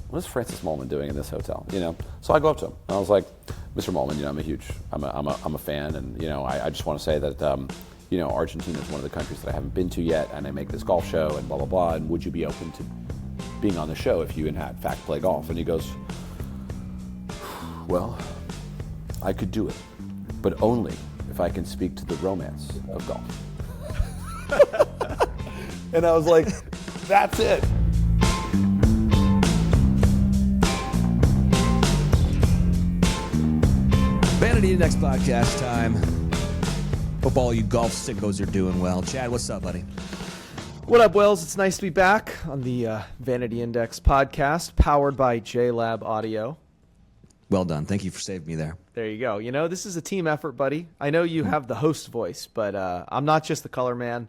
what is Francis Molman doing in this hotel? So I go up to him and I was like, Mr. Molman, I'm a fan, and I just want to say that Argentina is one of the countries that I haven't been to yet, and I make this golf show and blah blah blah. And would you be open to being on the show if you in fact play golf? And he goes, well, I could do it, but only if I can speak to the romance of golf. And I was like, that's it. Vanity Index podcast time. Hope all you golf sickos are doing well. Chad, what's up, buddy? What up, Wells? It's nice to be back on the Vanity Index podcast, powered by JLab Audio. Well done. Thank you for saving me there. There you go. This is a team effort, buddy. I know you have the host voice, but I'm not just the color man.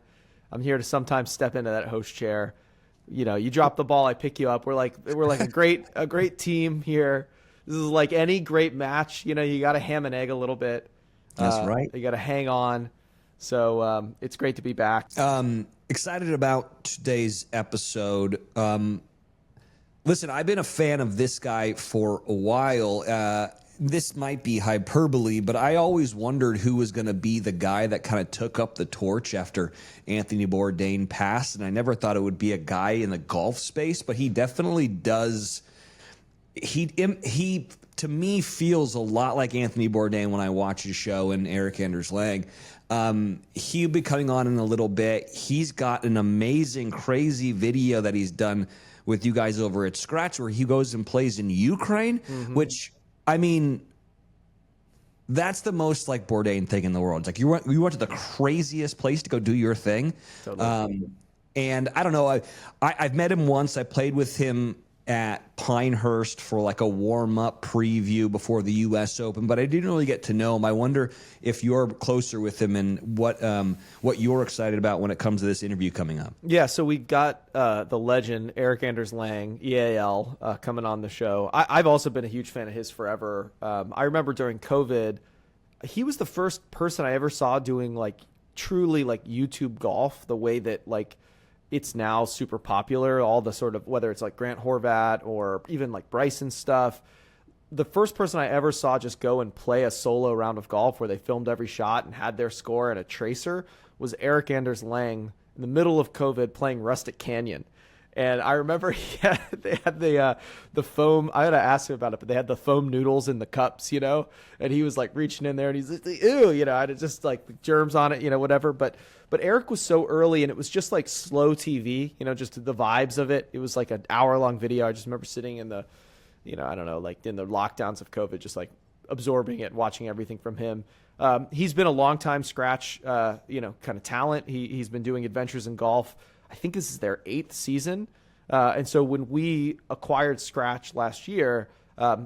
I'm here to sometimes step into that host chair. You drop the ball, I pick you up. We're like a great team here. This is like any great match. You got to ham and egg a little bit. That's right. You got to hang on. So it's great to be back. Excited about today's episode. Listen, I've been a fan of this guy for a while. This might be hyperbole, but I always wondered who was going to be the guy that kind of took up the torch after Anthony Bourdain passed, and I never thought it would be a guy in the golf space, but he definitely does. He to me feels a lot like Anthony Bourdain when I watch his show, and Erik Anders Lang. He'll be coming on in a little bit. He's got an amazing, crazy video that he's done with you guys over at Skratch where he goes and plays in Ukraine, which, I mean, that's the most like Bourdain thing in the world. It's like you went to the craziest place to go do your thing. Totally. And I don't know, I've met him once. I played with him at Pinehurst for like a warm-up preview before the U.S. Open, but I didn't really get to know him. I wonder if you're closer with him and what you're excited about when it comes to this interview coming up. Yeah, so we got the legend, Erik Anders Lang, EAL, coming on the show. I've also been a huge fan of his forever. I remember during COVID, he was the first person I ever saw doing like truly like YouTube golf, the way that like it's now super popular, all the sort of, whether it's like Grant Horvat or even like Bryson stuff. The first person I ever saw just go and play a solo round of golf where they filmed every shot and had their score and a tracer was Erik Anders Lang in the middle of COVID playing Rustic Canyon. And I remember they had the foam. I had to ask him about it, but they had the foam noodles in the cups, and he was like reaching in there and he's like, ew, I had just like the germs on it, whatever. But Erik was so early and it was just like slow TV, just the vibes of it. It was like an hour-long video. I just remember sitting in the, I don't know, like in the lockdowns of COVID, just like absorbing it, watching everything from him. He's been a long-time Skratch, kind of talent. He's been doing Adventures in Golf. I think this is their 8th season. And so when we acquired Skratch last year,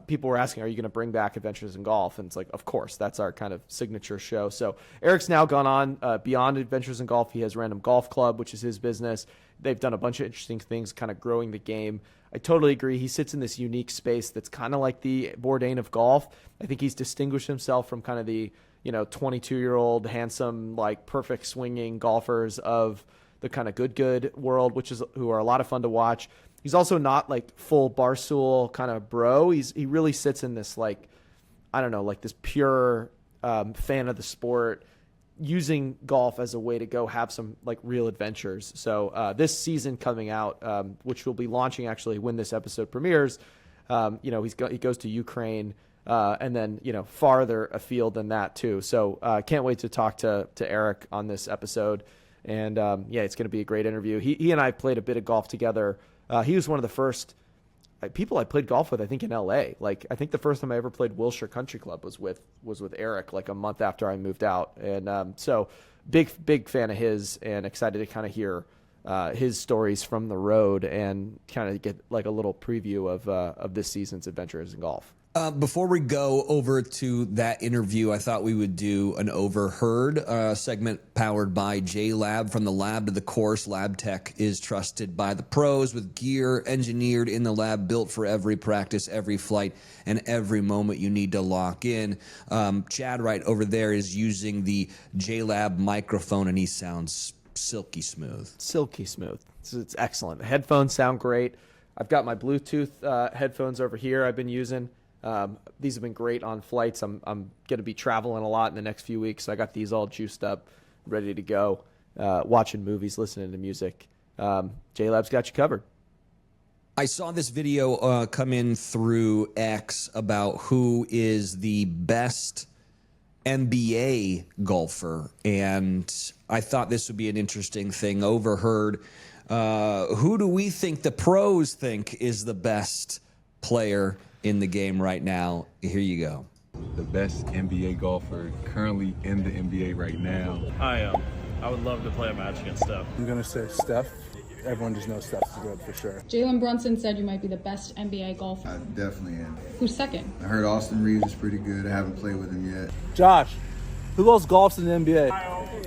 people were asking, are you going to bring back Adventures in Golf? And it's like, of course, that's our kind of signature show. So Erik's now gone on beyond Adventures in Golf. He has Random Golf Club, which is his business. They've done a bunch of interesting things, kind of growing the game. I totally agree. He sits in this unique space that's kind of like the Bourdain of golf. I think he's distinguished himself from kind of the, 22-year-old, handsome, like perfect swinging golfers of the kind of good world, who are a lot of fun to watch. He's also not like full Barstool kind of bro. He really sits in this like, I don't know, like this pure fan of the sport, using golf as a way to go have some like real adventures. So this season coming out, which will be launching actually when this episode premieres, he goes to Ukraine and then farther afield than that too. So can't wait to talk to Erik on this episode. And it's going to be a great interview. He and I played a bit of golf together. He was one of the first people I played golf with, I think, in LA. Like, I think the first time I ever played Wilshire Country Club was with Erik, like a month after I moved out. And so big fan of his, and excited to kind of hear his stories from the road and kind of get like a little preview of this season's Adventures in Golf. Before we go over to that interview, I thought we would do an Overheard segment powered by JLab. From the lab to the course, Lab Tech is trusted by the pros with gear engineered in the lab, built for every practice, every flight, and every moment you need to lock in. Chad right over there is using the JLab microphone, and he sounds silky smooth. Silky smooth. It's excellent. The headphones sound great. I've got my Bluetooth headphones over here I've been using. These have been great on flights. I'm going to be traveling a lot in the next few weeks, so I got these all juiced up, ready to go, watching movies, listening to music. JLab's got you covered. I saw this video come in through X about who is the best NBA golfer, and I thought this would be an interesting thing. Overheard, who do we think the pros think is the best player in the game right now? Here you go. The best NBA golfer currently in the NBA right now. I am. I would love to play a match against Steph. I'm going to say Steph. Everyone just knows Steph's good for sure. Jalen Brunson said you might be the best NBA golfer. I definitely am. Who's second? I heard Austin Reeves is pretty good. I haven't played with him yet. Josh, who else golfs in the NBA?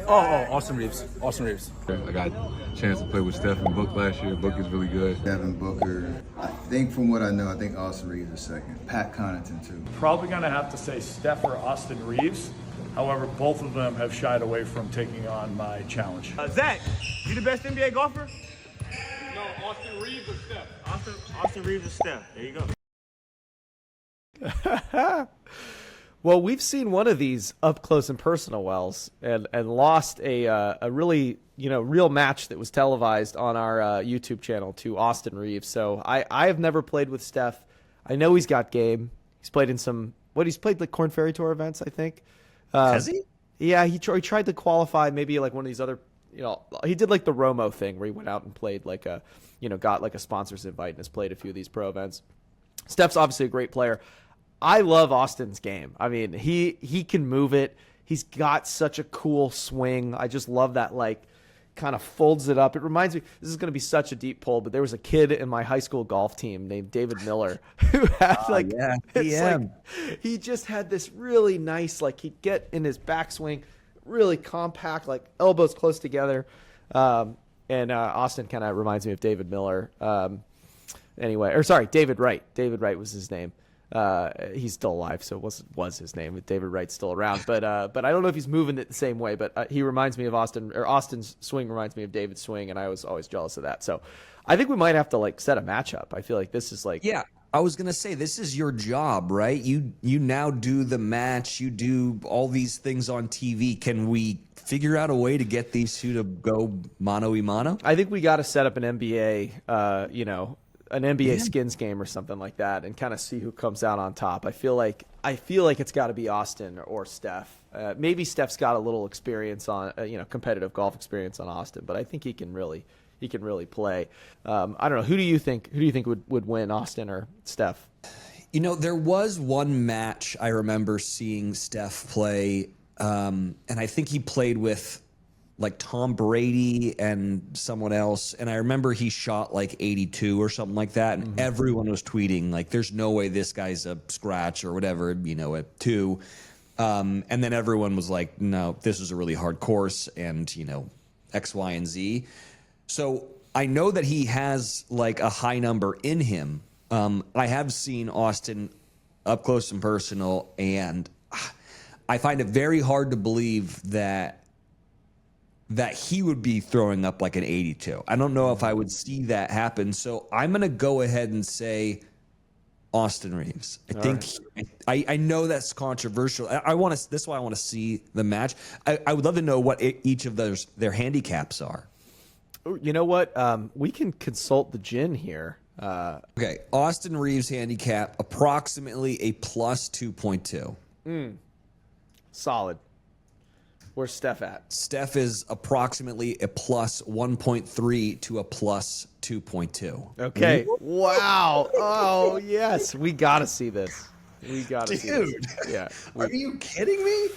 Oh, Austin Reeves. Austin Reeves. I got a chance to play with Steph and Book last year. Book is really good. Devin Booker. I think from what I know, I think Austin Reeves is second. Pat Connaughton too. Probably going to have to say Steph or Austin Reeves. However, both of them have shied away from taking on my challenge. Zach, you the best NBA golfer? No, Austin Reeves or Steph. Austin Reeves or Steph. There you go. Well, we've seen one of these up close and personal, Wells, and lost a really real match that was televised on our YouTube channel to Austin Reeves. So I have never played with Steph. I know he's got game. He's played in he's played like Korn Ferry Tour events, I think. Has he? Yeah, he tried to qualify maybe like one of these other, he did like the Romo thing where he went out and played like got like a sponsor's invite and has played a few of these pro events. Steph's obviously a great player. I love Austin's game. I mean, he can move it. He's got such a cool swing. I just love that, like, kind of folds it up. It reminds me, this is going to be such a deep pull, but there was a kid in my high school golf team named David Miller who had he just had this really nice, like, he'd get in his backswing, really compact, like elbows close together. And Austin kind of reminds me of David Miller. David Wright. David Wright was his name. He's still alive, so it was his name. David Wright's still around, but I don't know if he's moving it the same way. But he reminds me of Austin, or Austin's swing reminds me of David's swing, and I was always jealous of that. So I think we might have to like set a matchup. I feel like this is like I was gonna say this is your job, right? You now do the match, you do all these things on TV. Can we figure out a way to get these two to go mano a mano? I think we got to set up an NBA, an NBA skins game or something like that, and kind of see who comes out on top. I feel like it's got to be Austin or Steph. Maybe Steph's got a little experience on, competitive golf experience on Austin, but I think he can really play. I don't know. Who do you think would win, Austin or Steph? There was one match I remember seeing Steph play, and I think he played with like Tom Brady and someone else. And I remember he shot like 82 or something like that. And everyone was tweeting like, there's no way this guy's a Skratch or whatever, at 2. And then everyone was like, no, this is a really hard course and, X, Y, and Z. So I know that he has like a high number in him. I have seen Austin up close and personal, and I find it very hard to believe that he would be throwing up like an 82. I don't know if I would see that happen. So I'm going to go ahead and say Austin Reeves. I know that's controversial. This is why I want to see the match. I would love to know what each of their handicaps are. You know what? We can consult the gin here. Okay. Austin Reeves handicap, approximately a plus 2.2. Solid. Where's Steph at? Steph is approximately a plus 1.3 to a plus 2.2. Okay. Wow. Oh, yes. We got to see this. We got to see this. Dude. Yeah. Are you kidding me?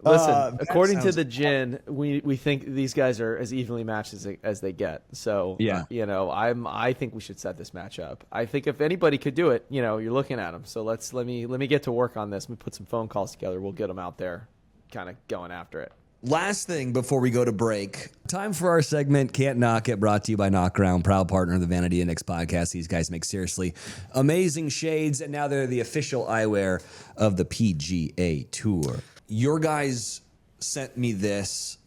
Listen, according to the gin, we think these guys are as evenly matched as they get. So, yeah. I think we should set this match up. I think if anybody could do it, you're looking at them. So let me get to work on this. Let me put some phone calls together. We'll get them out there, kind of going after it. Last thing before we go to break, time for our segment, Can't Knock It, brought to you by Knockground, proud partner of the Vanity Index podcast. These guys make seriously amazing shades, and now they're the official eyewear of the PGA Tour. Your guys sent me this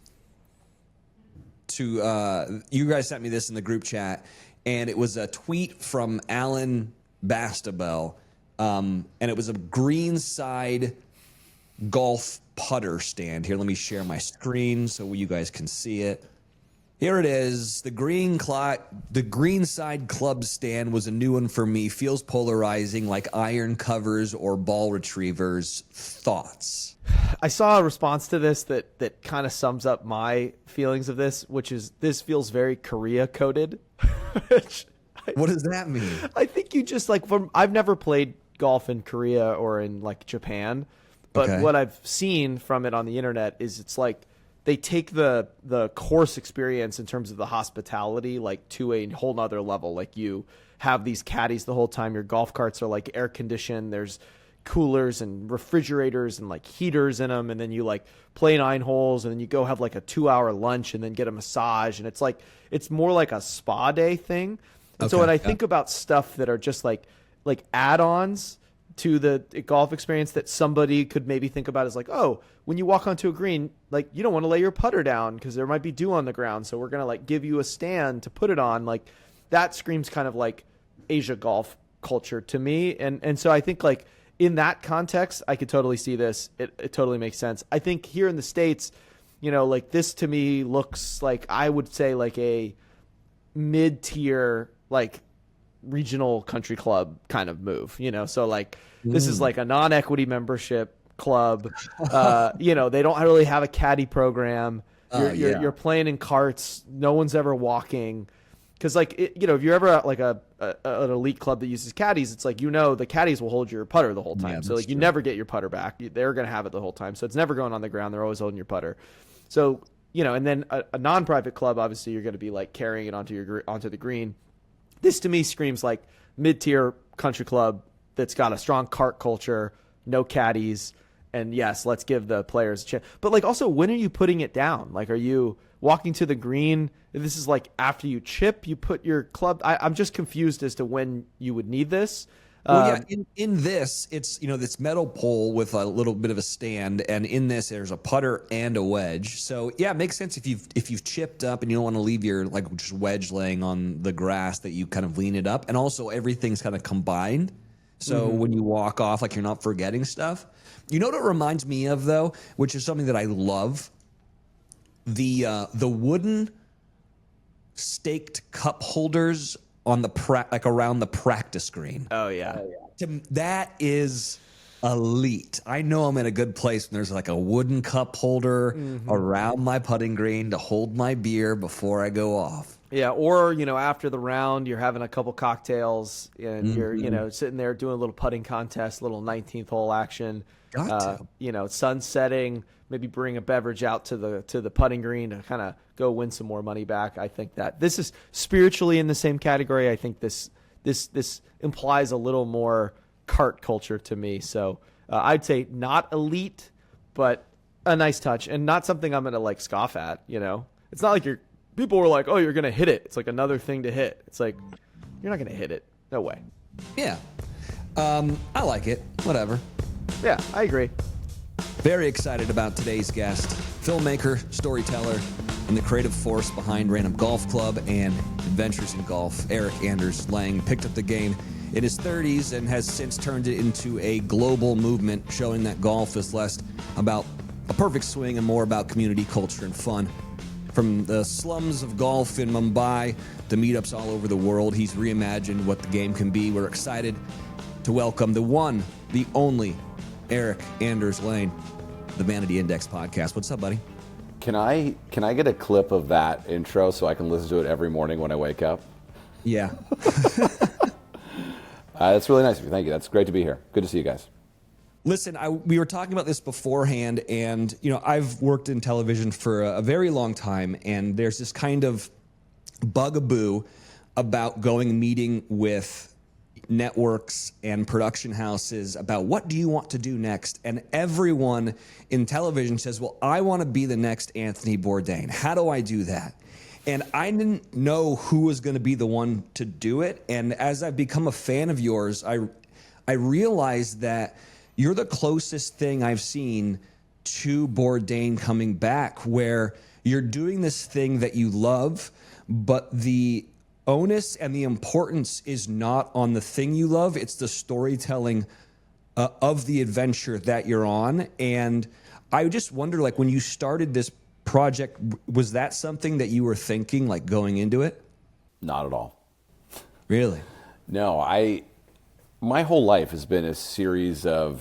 you guys sent me this in the group chat, and it was a tweet from Alan Bastabel, and it was a Greenside golf putter stand. Here, let me share my screen so you guys can see it. Here it is. The Greenside club stand was a new one for me. Feels polarizing, like iron covers or ball retrievers. Thoughts? I saw a response to this that kind of sums up my feelings of this, which is this feels very Korea coded. What does that mean? I think you just I've never played golf in Korea or in like Japan, but what I've seen from it on the internet is it's like they take the course experience in terms of the hospitality like to a whole nother level. Like you have these caddies the whole time. Your golf carts are like air conditioned. There's coolers and refrigerators and like heaters in them. And then you like play 9 holes and then you go have like a 2-hour lunch and then get a massage. And it's more like a spa day thing. And so when I think about stuff that are just like add-ons to the golf experience that somebody could maybe think about as like, oh, when you walk onto a green, like you don't want to lay your putter down because there might be dew on the ground. So we're going to like give you a stand to put it on. Like that screams kind of like Asia golf culture to me. And so I think like in that context, I could totally see this. It totally makes sense. I think here in the States, you know, like this to me looks like, I would say like a mid-tier, like regional country club kind of move, you know? So like, this is like a non-equity membership club. You know, they don't really have a caddy program. You're playing in carts. No one's ever walking. Cause like, you know, if you're ever at like an elite club that uses caddies, it's like, you know, the caddies will hold your putter the whole time. So like you never get your putter back. They're going to have it the whole time. So it's never going on the ground. They're always holding your putter. So, you know, and then a non-private club, obviously you're going to be like carrying it onto the green. This to me screams like mid-tier country club that's got a strong cart culture, no caddies, and yes, let's give the players a chance. But like also, when are you putting it down? Like, are you walking to the green? This is like after you chip, you put your club. I'm just confused as to when you would need this. Well, yeah, in this, it's, you know, this metal pole with a little bit of a stand, and in this, there's a putter and a wedge. So, yeah, it makes sense if you've chipped up and you don't want to leave your like just wedge laying on the grass, that you kind of lean it up, and also everything's kind of combined. So when you walk off, like you're not forgetting stuff. You know what it reminds me of though, which is something that I love, the wooden staked cup holders on the like around the practice green. Oh yeah. That is elite. I know I'm in a good place when there's like a wooden cup holder around my putting green to hold my beer before I go off. Yeah, or you know, after the round, you're having a couple cocktails and you're, you know, sitting there doing a little putting contest, little 19th hole action. You know, sun setting, maybe bring a beverage out to the putting green to kind of go win some more money back. I think that this is spiritually in the same category. I think this implies a little more cart culture to me. So I'd say not elite, but a nice touch and not something I'm going to like scoff at. You know, it's not like people were like, oh, you're going to hit it. It's like another thing to hit. It's like, you're not going to hit it. No way. Yeah. I like it. Whatever. Yeah, I agree. Very excited about today's guest, filmmaker, storyteller, and the creative force behind Random Golf Club and Adventures in Golf. Erik Anders Lang picked up the game in his 30s and has since turned it into a global movement, showing that golf is less about a perfect swing and more about community, culture, and fun. From the slums of golf in Mumbai to meetups all over the world, he's reimagined what the game can be. We're excited to welcome the one, the only, Erik Anders Lang, the Vanity Index podcast. What's up, buddy? Can I get a clip of that intro so I can listen to it every morning when I wake up? Yeah. That's really nice of you. Thank you. That's great to be here. Good to see you guys. Listen, we were talking about this beforehand, and you know, I've worked in television for a very long time, and there's this kind of bugaboo about going and meeting with networks and production houses about what do you want to do next, and everyone in television says, well, I want to be the next Anthony Bourdain. How do I do that? And I didn't know who was going to be the one to do it, and as I've become a fan of yours, I realized that you're the closest thing I've seen to Bourdain coming back, where you're doing this thing that you love, but the onus and the importance is not on the thing you love, it's the storytelling of the adventure that you're on. And I just wonder, like, when you started this project, was that something that you were thinking, like, going into it? Not at all. Really? No, my whole life has been a series of,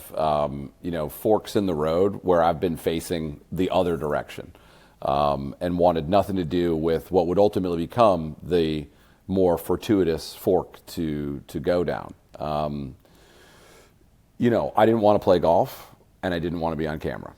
forks in the road where I've been facing the other direction, and wanted nothing to do with what would ultimately become the more fortuitous fork to go down. I didn't want to play golf, and I didn't want to be on camera.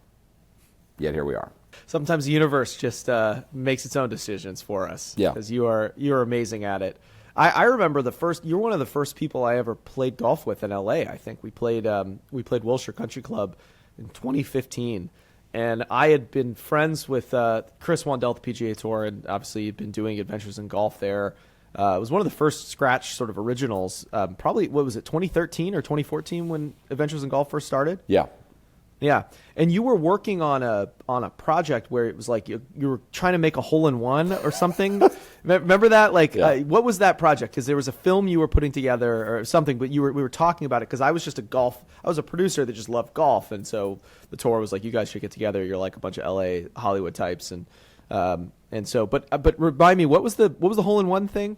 Yet here we are. Sometimes the universe just makes its own decisions for us. Yeah. Because you're amazing at it. I remember you're one of the first people I ever played golf with in LA. I think we played Wilshire Country Club in 2015. And I had been friends with Chris Wandell at the PGA Tour, and obviously you'd been doing Adventures in Golf there. It was one of the first Skratch sort of originals. Probably, what was it, 2013 or 2014 when Adventures in Golf first started? Yeah. Yeah, and you were working on a project where it was like you were trying to make a hole-in-one or something. Remember that? Like, yeah. What was that project? Because there was a film you were putting together or something, but we were talking about it because I was a producer that just loved golf, and so the tour was like, you guys should get together. You're like a bunch of LA Hollywood types, and so but remind me, what was the hole-in-one thing?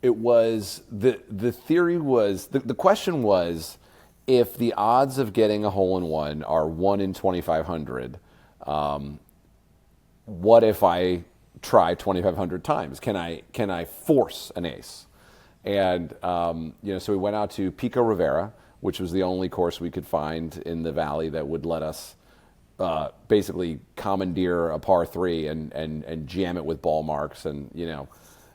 It was the theory was the question was, if the odds of getting a hole-in-one are 1 in 2,500, what if I try 2,500 times? Can I force an ace? And so we went out to Pico Rivera, which was the only course we could find in the valley that would let us basically commandeer a par 3 and jam it with ball marks, and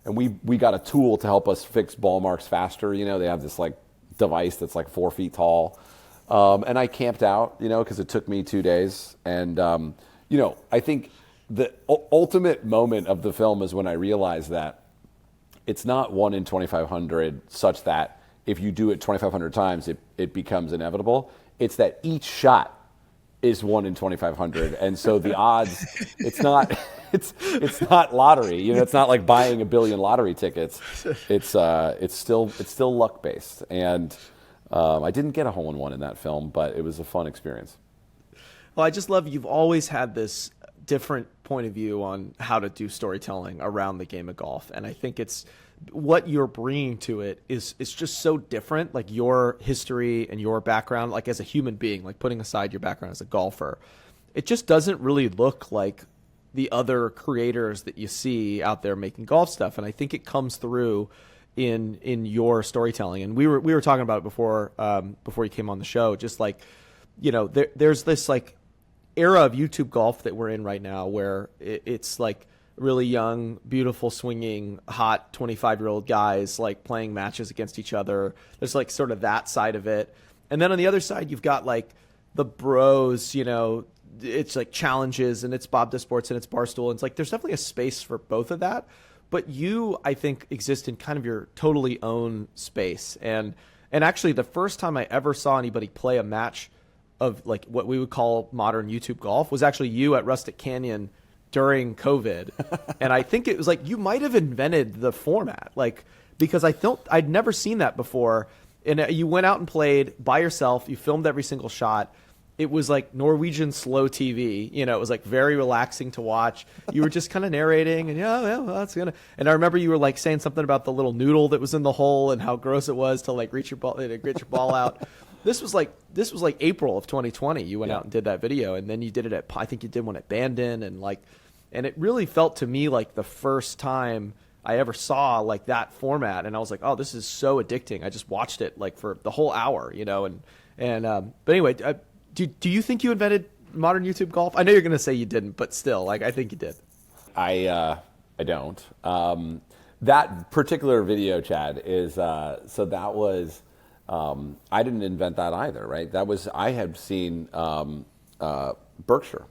we got a tool to help us fix ball marks faster. They have this like device that's like 4 feet tall. And I camped out, because it took me 2 days. And, I think the ultimate moment of the film is when I realized that it's not 1 in 2,500 such that if you do it 2,500 times, it becomes inevitable. It's that each shot is 1 in 2,500. And so the odds, it's not lottery. It's not like buying a billion lottery tickets. It's still luck based. And I didn't get a hole-in-one in that film, but it was a fun experience. Well, I just love you've always had this different point of view on how to do storytelling around the game of golf, and I think it's what you're bringing to it is just so different. Like your history and your background, like as a human being, like putting aside your background as a golfer, it just doesn't really look like the other creators that you see out there making golf stuff, and I think it comes through in your storytelling. And we were talking about it before you came on the show. Just like, there's this like era of YouTube golf that we're in right now where it's like really young, beautiful, swinging, hot 25-year-old guys like playing matches against each other. There's like sort of that side of it, and then on the other side you've got like the bros. It's like challenges, and it's Bob Does Sports, and it's Barstool, and it's like there's definitely a space for both of that. But you, I think, exist in kind of your totally own space. And actually, the first time I ever saw anybody play a match of like what we would call modern YouTube golf was actually you at Rustic Canyon during COVID. And I think it was like you might have invented the format, like, because I'd never seen that before. And you went out and played by yourself. You filmed every single shot. It was like Norwegian slow TV. It was like very relaxing to watch. You were just kind of narrating, and well, that's gonna. And I remember you were like saying something about the little noodle that was in the hole and how gross it was to like reach your ball out. This was like April of 2020. You went out and did that video, and then you did it I think you did one at Bandon, and it really felt to me like the first time I ever saw like that format, and I was like, oh, this is so addicting. I just watched it like for the whole hour, but anyway. Do you think you invented modern YouTube golf? I know you're going to say you didn't, but still, like I think you did. I don't. That particular video, Chad, is so that was I didn't invent that either, right? That was I had seen Kyle Berkshire,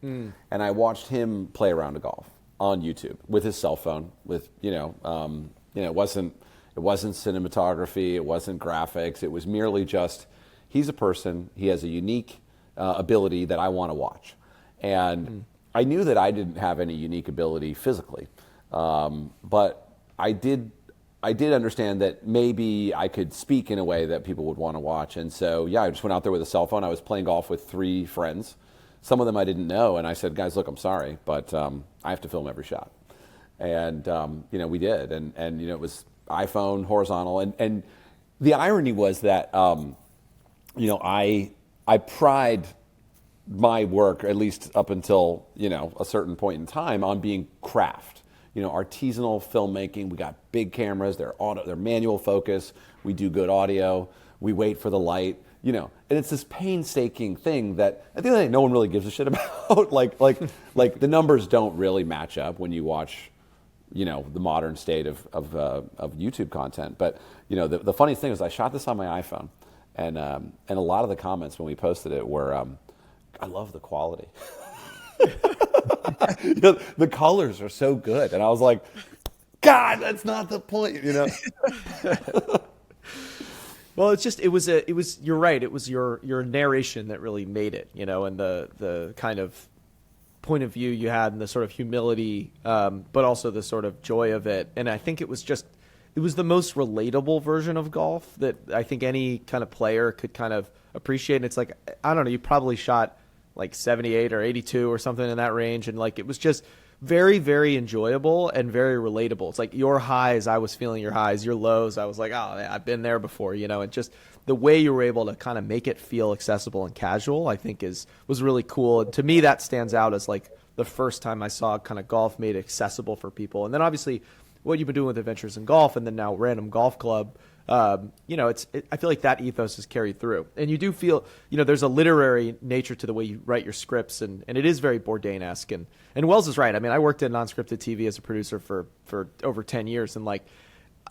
and I watched him play a round of golf on YouTube with his cell phone. With it wasn't cinematography, it wasn't graphics, it was merely just. He's a person. He has a unique ability that I want to watch. And I knew that I didn't have any unique ability physically. But I did understand that maybe I could speak in a way that people would want to watch. And so, yeah, I just went out there with a cell phone. I was playing golf with 3 friends. Some of them I didn't know. And I said, guys, look, I'm sorry, but I have to film every shot. And, we did. And it was iPhone, horizontal. And the irony was that, I pride my work, at least up until, a certain point in time, on being craft. Artisanal filmmaking. We got big cameras. They're manual focus. We do good audio. We wait for the light. And it's this painstaking thing that at the end of the day, no one really gives a shit about. like the numbers don't really match up when you watch, the modern state of YouTube content. But the funniest thing is I shot this on my iPhone, and a lot of the comments when we posted it were, I love the quality. The colors are so good, and I was like, God, that's not the point, Well, it was you're right. It was your narration that really made it, and the kind of point of view you had and the sort of humility, but also the sort of joy of it. And I think it was the most relatable version of golf that I think any kind of player could kind of appreciate. And it's like, I don't know, you probably shot like 78 or 82 or something in that range. And like, it was just very, very enjoyable and very relatable. It's like your highs, I was feeling your highs, your lows, I was like, oh, I've been there before, and just the way you were able to kind of make it feel accessible and casual, I think was really cool. And to me, that stands out as like the first time I saw kind of golf made accessible for people. And then obviously what you've been doing with Adventures in Golf and then now Random Golf Club, I feel like that ethos is carried through. And you do feel, there's a literary nature to the way you write your scripts, and it is very Bourdain-esque. And Wells is right. I mean, I worked in non-scripted TV as a producer for over 10 years, and like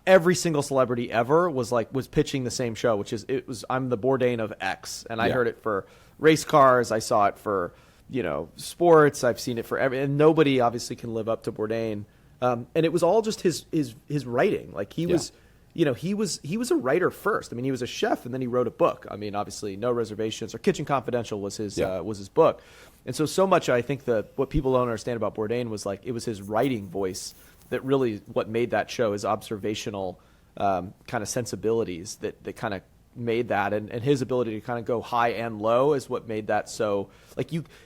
every single celebrity ever was pitching the same show, which is, I'm the Bourdain of X. And I heard it for race cars. I saw it for, sports. I've seen it for and nobody obviously can live up to Bourdain. And it was all just his writing. Like he was, he was a writer first. I mean, he was a chef, and then he wrote a book. I mean, obviously, No Reservations or Kitchen Confidential was his book. And so much, I think what people don't understand about Bourdain was like it was his writing voice that really what made that show, his observational kind of sensibilities that kind of made that, and his ability to kind of go high and low is what made that so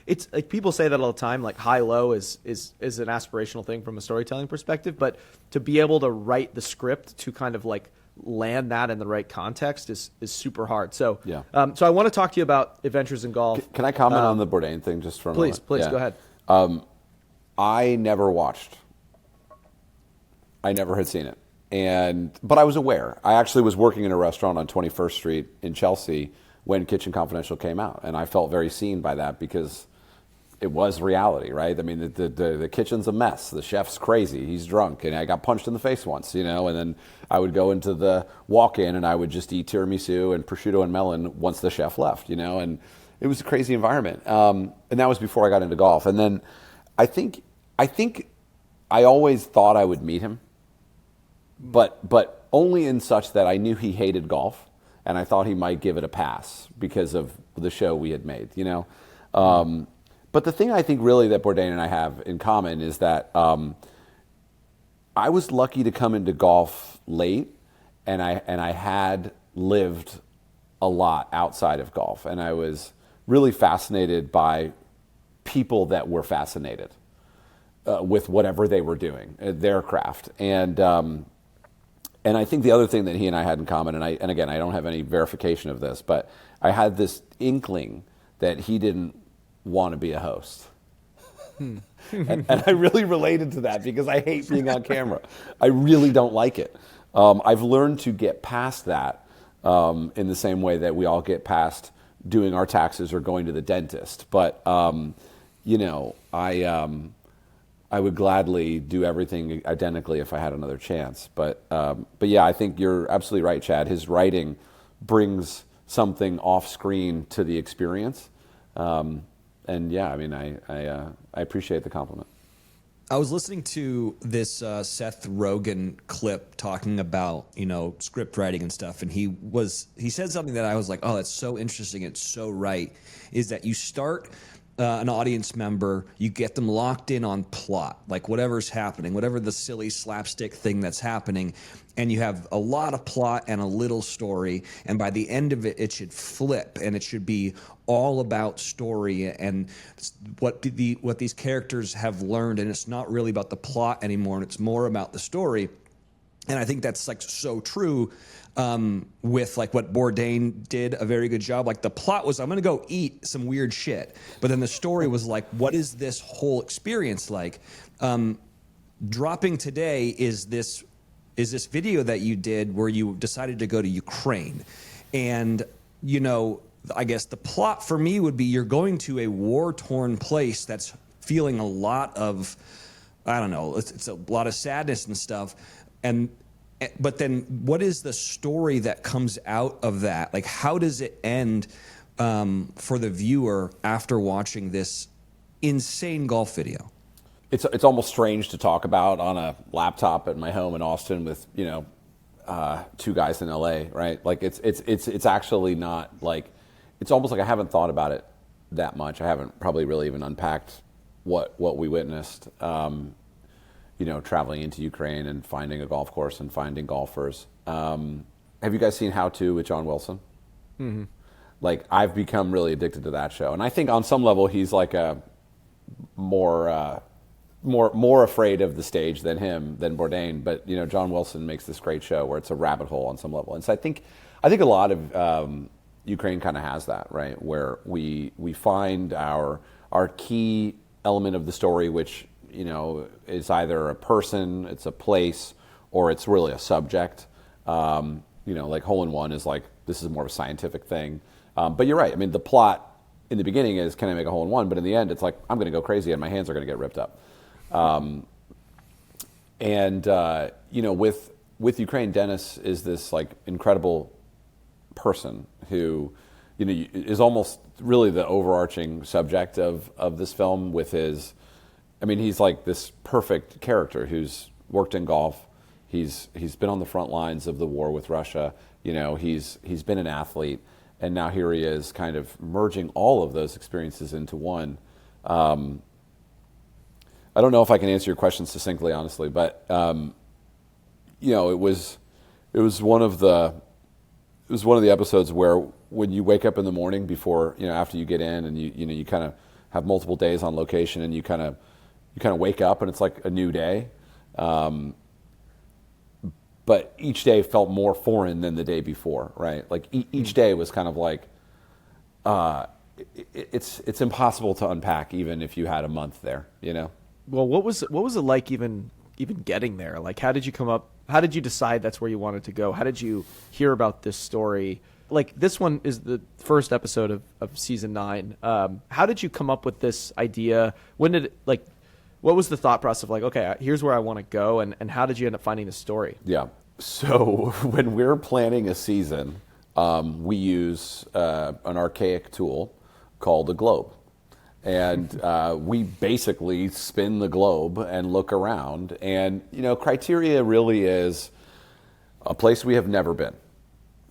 it's like people say that all the time, like high low is an aspirational thing from a storytelling perspective, but to be able to write the script to kind of like land that in the right context is super hard. So so I want to talk to you about Adventures in Golf. Can I comment on the Bourdain thing just for a moment? Please go ahead. I never watched. I never had seen it. But I was aware. I actually was working in a restaurant on 21st Street in Chelsea when Kitchen Confidential came out, and I felt very seen by that because it was reality, right? I mean, the kitchen's a mess. The chef's crazy. He's drunk, and I got punched in the face once, and then I would go into the walk-in and I would just eat tiramisu and prosciutto and melon once the chef left, and it was a crazy environment. And that was before I got into golf. And then I think I always thought I would meet him. But only in such that I knew he hated golf, and I thought he might give it a pass because of the show we had made, But the thing I think really that Bourdain and I have in common is that I was lucky to come into golf late, and I had lived a lot outside of golf, and I was really fascinated by people that were fascinated with whatever they were doing, their craft, and I think the other thing that he and I had in common, and again, I don't have any verification of this, but I had this inkling that he didn't want to be a host. and I really related to that because I hate being on camera. I really don't like it. I've learned to get past that in the same way that we all get past doing our taxes or going to the dentist. But, I would gladly do everything identically if I had another chance. But yeah, I think you're absolutely right, Chad. His writing brings something off screen to the experience. And yeah, I mean, I appreciate the compliment. I was listening to this Seth Rogen clip talking about, script writing and stuff. And he said something that I was like, oh, that's so interesting. It's so right. Is that you start an audience member, you get them locked in on plot, like whatever's happening, whatever the silly slapstick thing that's happening, and you have a lot of plot and a little story, and by the end of it, it should flip, and it should be all about story and what these characters have learned, and it's not really about the plot anymore, and it's more about the story. And I think that's like so true with like what Bourdain did a very good job. Like the plot was, I'm going to go eat some weird shit. But then the story was like, what is this whole experience like? Dropping today is this video that you did where you decided to go to Ukraine. And, you know, I guess the plot for me would be you're going to a war-torn place that's feeling a lot of, I don't know, it's a lot of sadness and stuff. But then what is the story that comes out of that? Like, how does it end for the viewer after watching this insane golf video? It's almost strange to talk about on a laptop at my home in Austin with, you know, two guys in LA, right? Like it's actually not like, it's almost like I haven't thought about it that much. I haven't probably really even unpacked what we witnessed. You know, traveling into Ukraine and finding a golf course and finding golfers. Have you guys seen How To with John Wilson? Mm-hmm. Like, I've become really addicted to that show, and I think on some level he's like a more afraid of the stage than Bourdain. But you know, John Wilson makes this great show where it's a rabbit hole on some level, and so I think a lot of Ukraine kind of has that, right, where we find our key element of the story, which, you know, it's either a person, it's a place, or it's really a subject. You know, like Hole in One is like, this is more of a scientific thing. But you're right. I mean, the plot in the beginning is, can I make a hole in one? But in the end, it's like, I'm going to go crazy and my hands are going to get ripped up. You know, with Ukraine, Dennis is this like incredible person who, you know, is almost really the overarching subject of this film with his, I mean, he's like this perfect character who's worked in golf. He's been on the front lines of the war with Russia. You know, he's been an athlete, and now here he is, kind of merging all of those experiences into one. I don't know if I can answer your question succinctly, honestly, but you know, it was one of the episodes where when you wake up in the morning before, you know, after you get in, and you kind of have multiple days on location, and you kind of wake up and it's like a new day. But each day felt more foreign than the day before, right? Like each day was kind of like, it's impossible to unpack even if you had a month there, you know? Well, what was it like even getting there? Like, how did you decide that's where you wanted to go? How did you hear about this story? Like, this one is the first episode of season 9. How did you come up with this idea? What was the thought process of like, okay, here's where I want to go, and how did you end up finding the story? Yeah. So when we're planning a season, we use an archaic tool called a globe. And we basically spin the globe and look around. And, you know, criteria really is a place we have never been.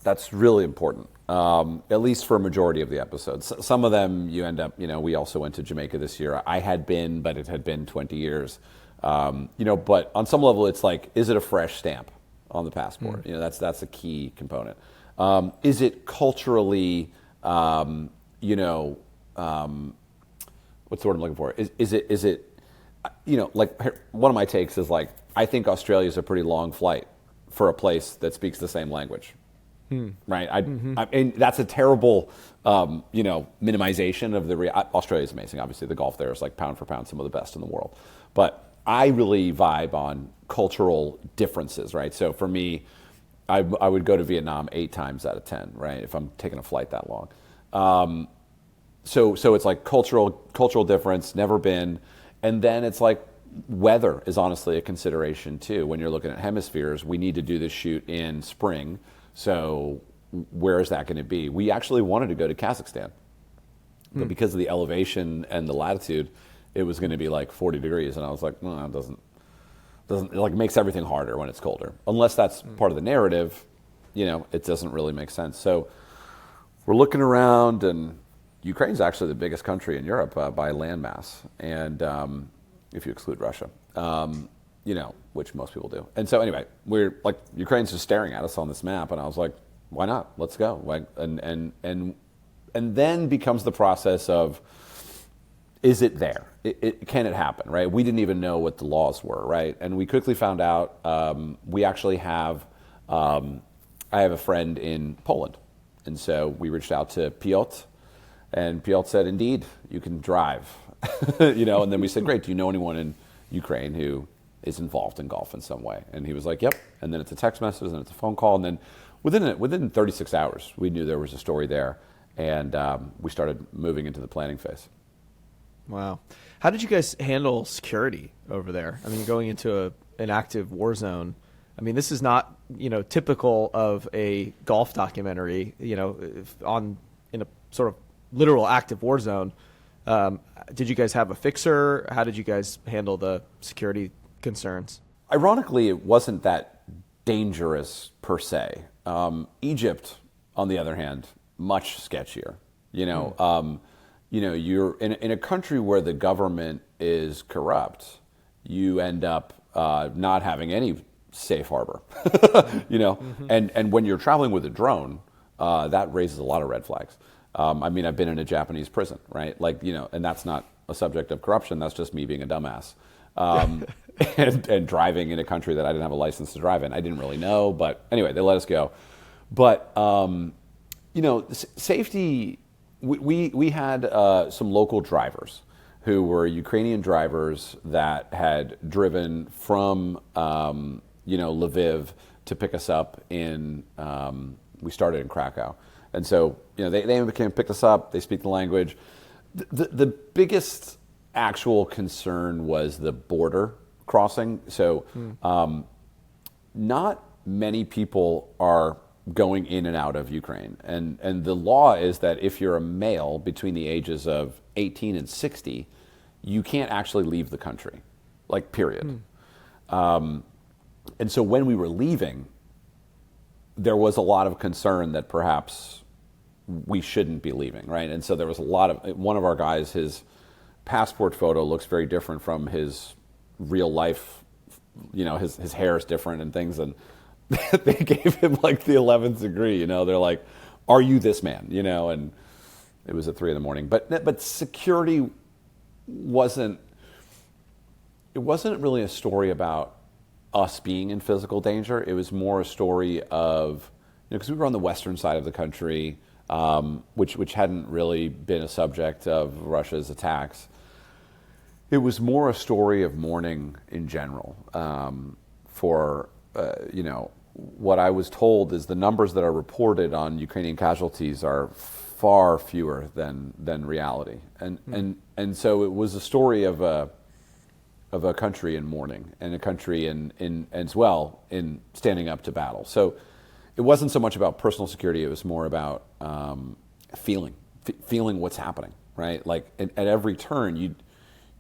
That's really important, at least for a majority of the episodes. Some of them you end up, you know, we also went to Jamaica this year. I had been, but it had been 20 years. You know, but on some level it's like, is it a fresh stamp on the passport? You know, that's a key component. Is it culturally, you know, what's the word I'm looking for? Is it, you know, like one of my takes is like, I think Australia is a pretty long flight for a place that speaks the same language. Right. And that's a terrible, you know, minimization of Australia is amazing. Obviously the golf there is like pound for pound some of the best in the world, but I really vibe on cultural differences. Right. So for me, I would go to Vietnam 8 times out of 10, right, if I'm taking a flight that long. So it's like cultural difference, never been. And then it's like weather is honestly a consideration too. When you're looking at hemispheres, we need to do this shoot in spring. So where is that going to be? We actually wanted to go to Kazakhstan, but because of the elevation and the latitude, it was going to be like 40 degrees. And I was like, no, it doesn't, it like makes everything harder when it's colder. Unless that's part of the narrative, you know, it doesn't really make sense. So we're looking around and Ukraine's actually the biggest country in Europe by landmass, and if you exclude Russia, which most people do. And so anyway, we're like, Ukraine's just staring at us on this map, and I was like, why not? Let's go. Like, and then becomes the process of, is it there? Can it happen, right? We didn't even know what the laws were, right? And we quickly found out we actually have, I have a friend in Poland. And so we reached out to Piotr, and Piotr said, indeed, you can drive. And then we said, great, do you know anyone in Ukraine who is involved in golf in some way? And he was like, yep. And then it's a text message, and it's a phone call, and then within 36 hours, we knew there was a story there, and we started moving into the planning phase. Wow. How did you guys handle security over there? I mean, going into an active war zone, I mean, this is not, typical of a golf documentary, in a sort of literal active war zone. Did you guys have a fixer? How did you guys handle the security concerns? Ironically, it wasn't that dangerous per se. Egypt, on the other hand, much sketchier. You're in a country where the government is corrupt. You end up not having any safe harbor. And when you're traveling with a drone, that raises a lot of red flags. I've been in a Japanese prison, right? And that's not a subject of corruption. That's just me being a dumbass. And driving in a country that I didn't have a license to drive in. I didn't really know, but anyway, they let us go. But, safety, we had some local drivers who were Ukrainian drivers that had driven from, Lviv to pick us up in, we started in Krakow. And so, they came and picked us up. They speak the language. The biggest actual concern was the border crossing. So not many people are going in and out of Ukraine. And the law is that if you're a male between the ages of 18 and 60, you can't actually leave the country, period. And so when we were leaving, there was a lot of concern that perhaps we shouldn't be leaving, right? And so there was one of our guys, his passport photo looks very different from his real life, his hair is different and things, and they gave him the 11th degree, they're like, are you this man, and it was at 3 a.m. But security wasn't really a story about us being in physical danger. It was more a story of, because we were on the western side of the country, which hadn't really been a subject of Russia's attacks. It was more a story of mourning in general. For what I was told is the numbers that are reported on Ukrainian casualties are far fewer than reality, and so it was a story of a country in mourning, and a country in as well in standing up to battle. So it wasn't so much about personal security; it was more about feeling what's happening, right? At every turn,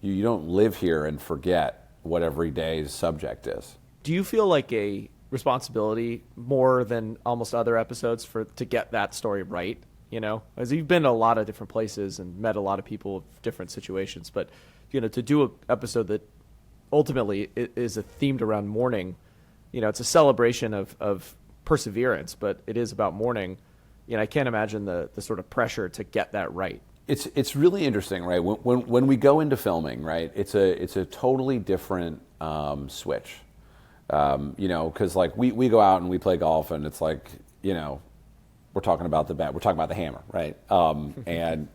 you don't live here and forget what every day's subject is. Do you feel like a responsibility more than almost other episodes to get that story right? As you've been to a lot of different places and met a lot of people of different situations, but to do an episode that ultimately is themed around mourning, it's a celebration of perseverance, but it is about mourning. I can't imagine the sort of pressure to get that right. It's really interesting, right? When we go into filming, right, it's a totally different switch. Because we go out and we play golf, and it's we're talking about the hammer, right? And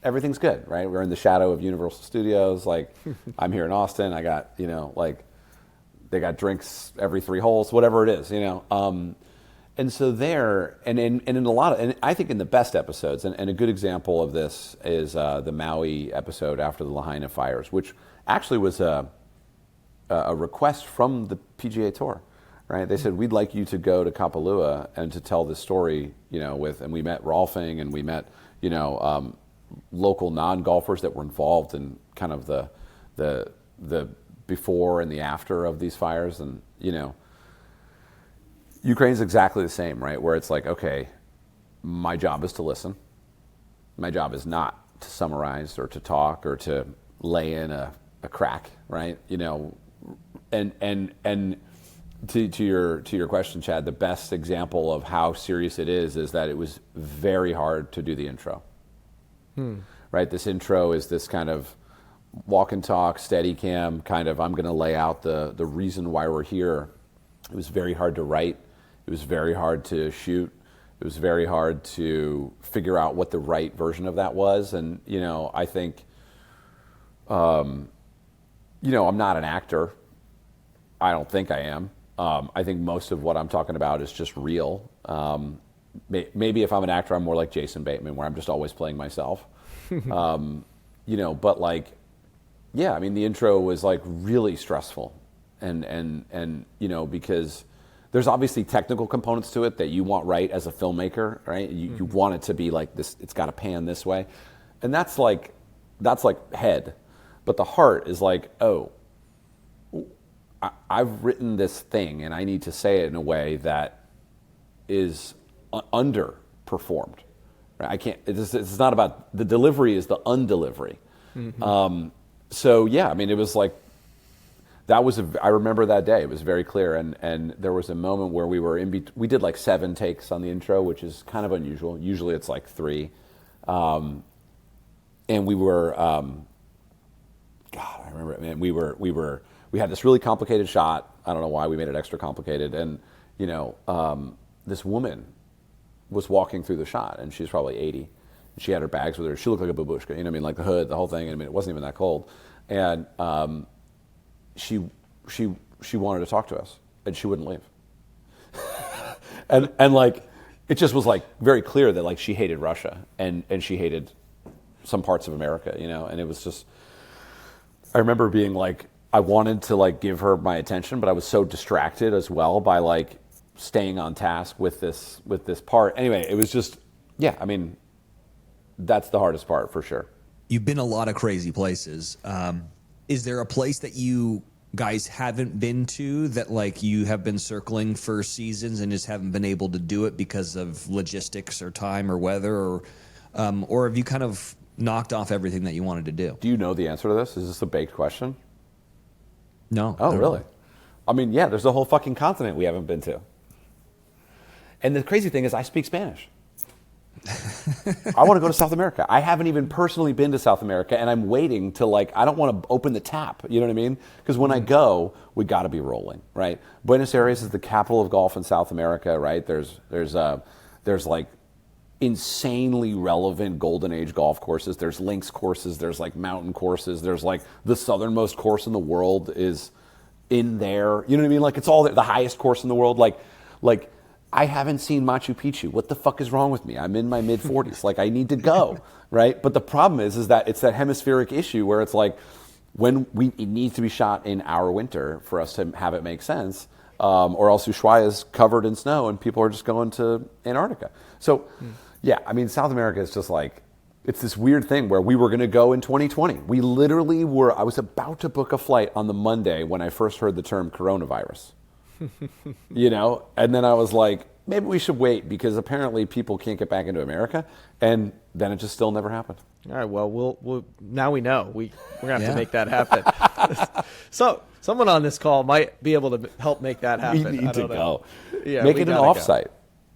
everything's good, right? We're in the shadow of Universal Studios. I'm here in Austin. I got they got drinks every 3 holes, whatever it is, And so there, and in a lot of, and I think in the best episodes, and a good example of this is the Maui episode after the Lahaina fires, which actually was a request from the PGA Tour, right? They said, we'd like you to go to Kapalua and to tell this story, and we met Rolfing, and we met, local non-golfers that were involved in kind of the before and the after of these fires, and, Ukraine's exactly the same, right? Where it's okay, my job is to listen. my job is not to summarize or to talk or to lay in a crack, right? You know, and to your question, Chad, the best example of how serious it is that it was very hard to do the intro. Right? This intro is this kind of walk and talk, steady cam, kind of, I'm going to lay out the reason why we're here. It was very hard to write. It was very hard to shoot. It was very hard to figure out what the right version of that was. And, you know, I think, you know, I'm not an actor. I don't think I am. I think most of what I'm talking about is just real. Maybe if I'm an actor, I'm more like Jason Bateman, where I'm just always playing myself. You know, but like, yeah, I mean, the intro was like really stressful, and you know, because there's obviously technical components to it that you want right as a filmmaker, right? You want it to be like this, it's got to pan this way, and that's like head, but the heart is like, oh, I've written this thing, and I need to say it in a way that is underperformed. Right? I can't. It's not about the delivery; is the undelivery. So yeah, I mean, it was like that was. I remember that day; it was very clear, and there was a moment where we were we did like 7 takes on the intro, which is kind of unusual. Usually, it's like 3, and we were. God, I remember. Man, we had this really complicated shot. I don't know why we made it extra complicated, and you know, this woman was walking through the shot, and she's probably 80. She had her bags with her. She looked like a babushka, you know what I mean? Like the hood, the whole thing. I mean, it wasn't even that cold. And she wanted to talk to us, and she wouldn't leave. and like, it just was like very clear that like she hated Russia, and she hated some parts of America, you know? And it was just, I remember being like, I wanted to like give her my attention, but I was so distracted as well by like staying on task with this part. Anyway, it was just, yeah, I mean, that's the hardest part for sure. You've been a lot of crazy places. Is there a place that you guys haven't been to that like you have been circling for seasons and just haven't been able to do it because of logistics or time or weather, or have you kind of knocked off everything that you wanted to do? Do you know the answer to this? Is this a baked question? No. Oh, really? I mean, yeah, there's a whole fucking continent we haven't been to. And the crazy thing is I speak Spanish. I want to go to South America. I haven't even personally been to South America, and I'm waiting to like, I don't want to open the tap, you know what I mean? Because when I go, we got to be rolling, right? Buenos Aires is the capital of golf in South America, right? There's like insanely relevant golden age golf courses. There's links courses, there's like mountain courses, there's like the southernmost course in the world is in there. You know what I mean? Like it's all the highest course in the world. Like I haven't seen Machu Picchu. What the fuck is wrong with me? I'm in my mid 40s. Like I need to go, right? But the problem is that it's that hemispheric issue where it's like when it needs to be shot in our winter for us to have it make sense, or else Ushuaia is covered in snow and people are just going to Antarctica. So, yeah, I mean, South America is just like, it's this weird thing where we were going to go in 2020. We literally were, I was about to book a flight on the Monday when I first heard the term coronavirus. You know, and then I was like, maybe we should wait because apparently people can't get back into America, and then it just still never happened. All right, well, we'll now we know we're gonna have to make that happen. So someone on this call might be able to help make that happen. We need to go. Yeah, make it an offsite.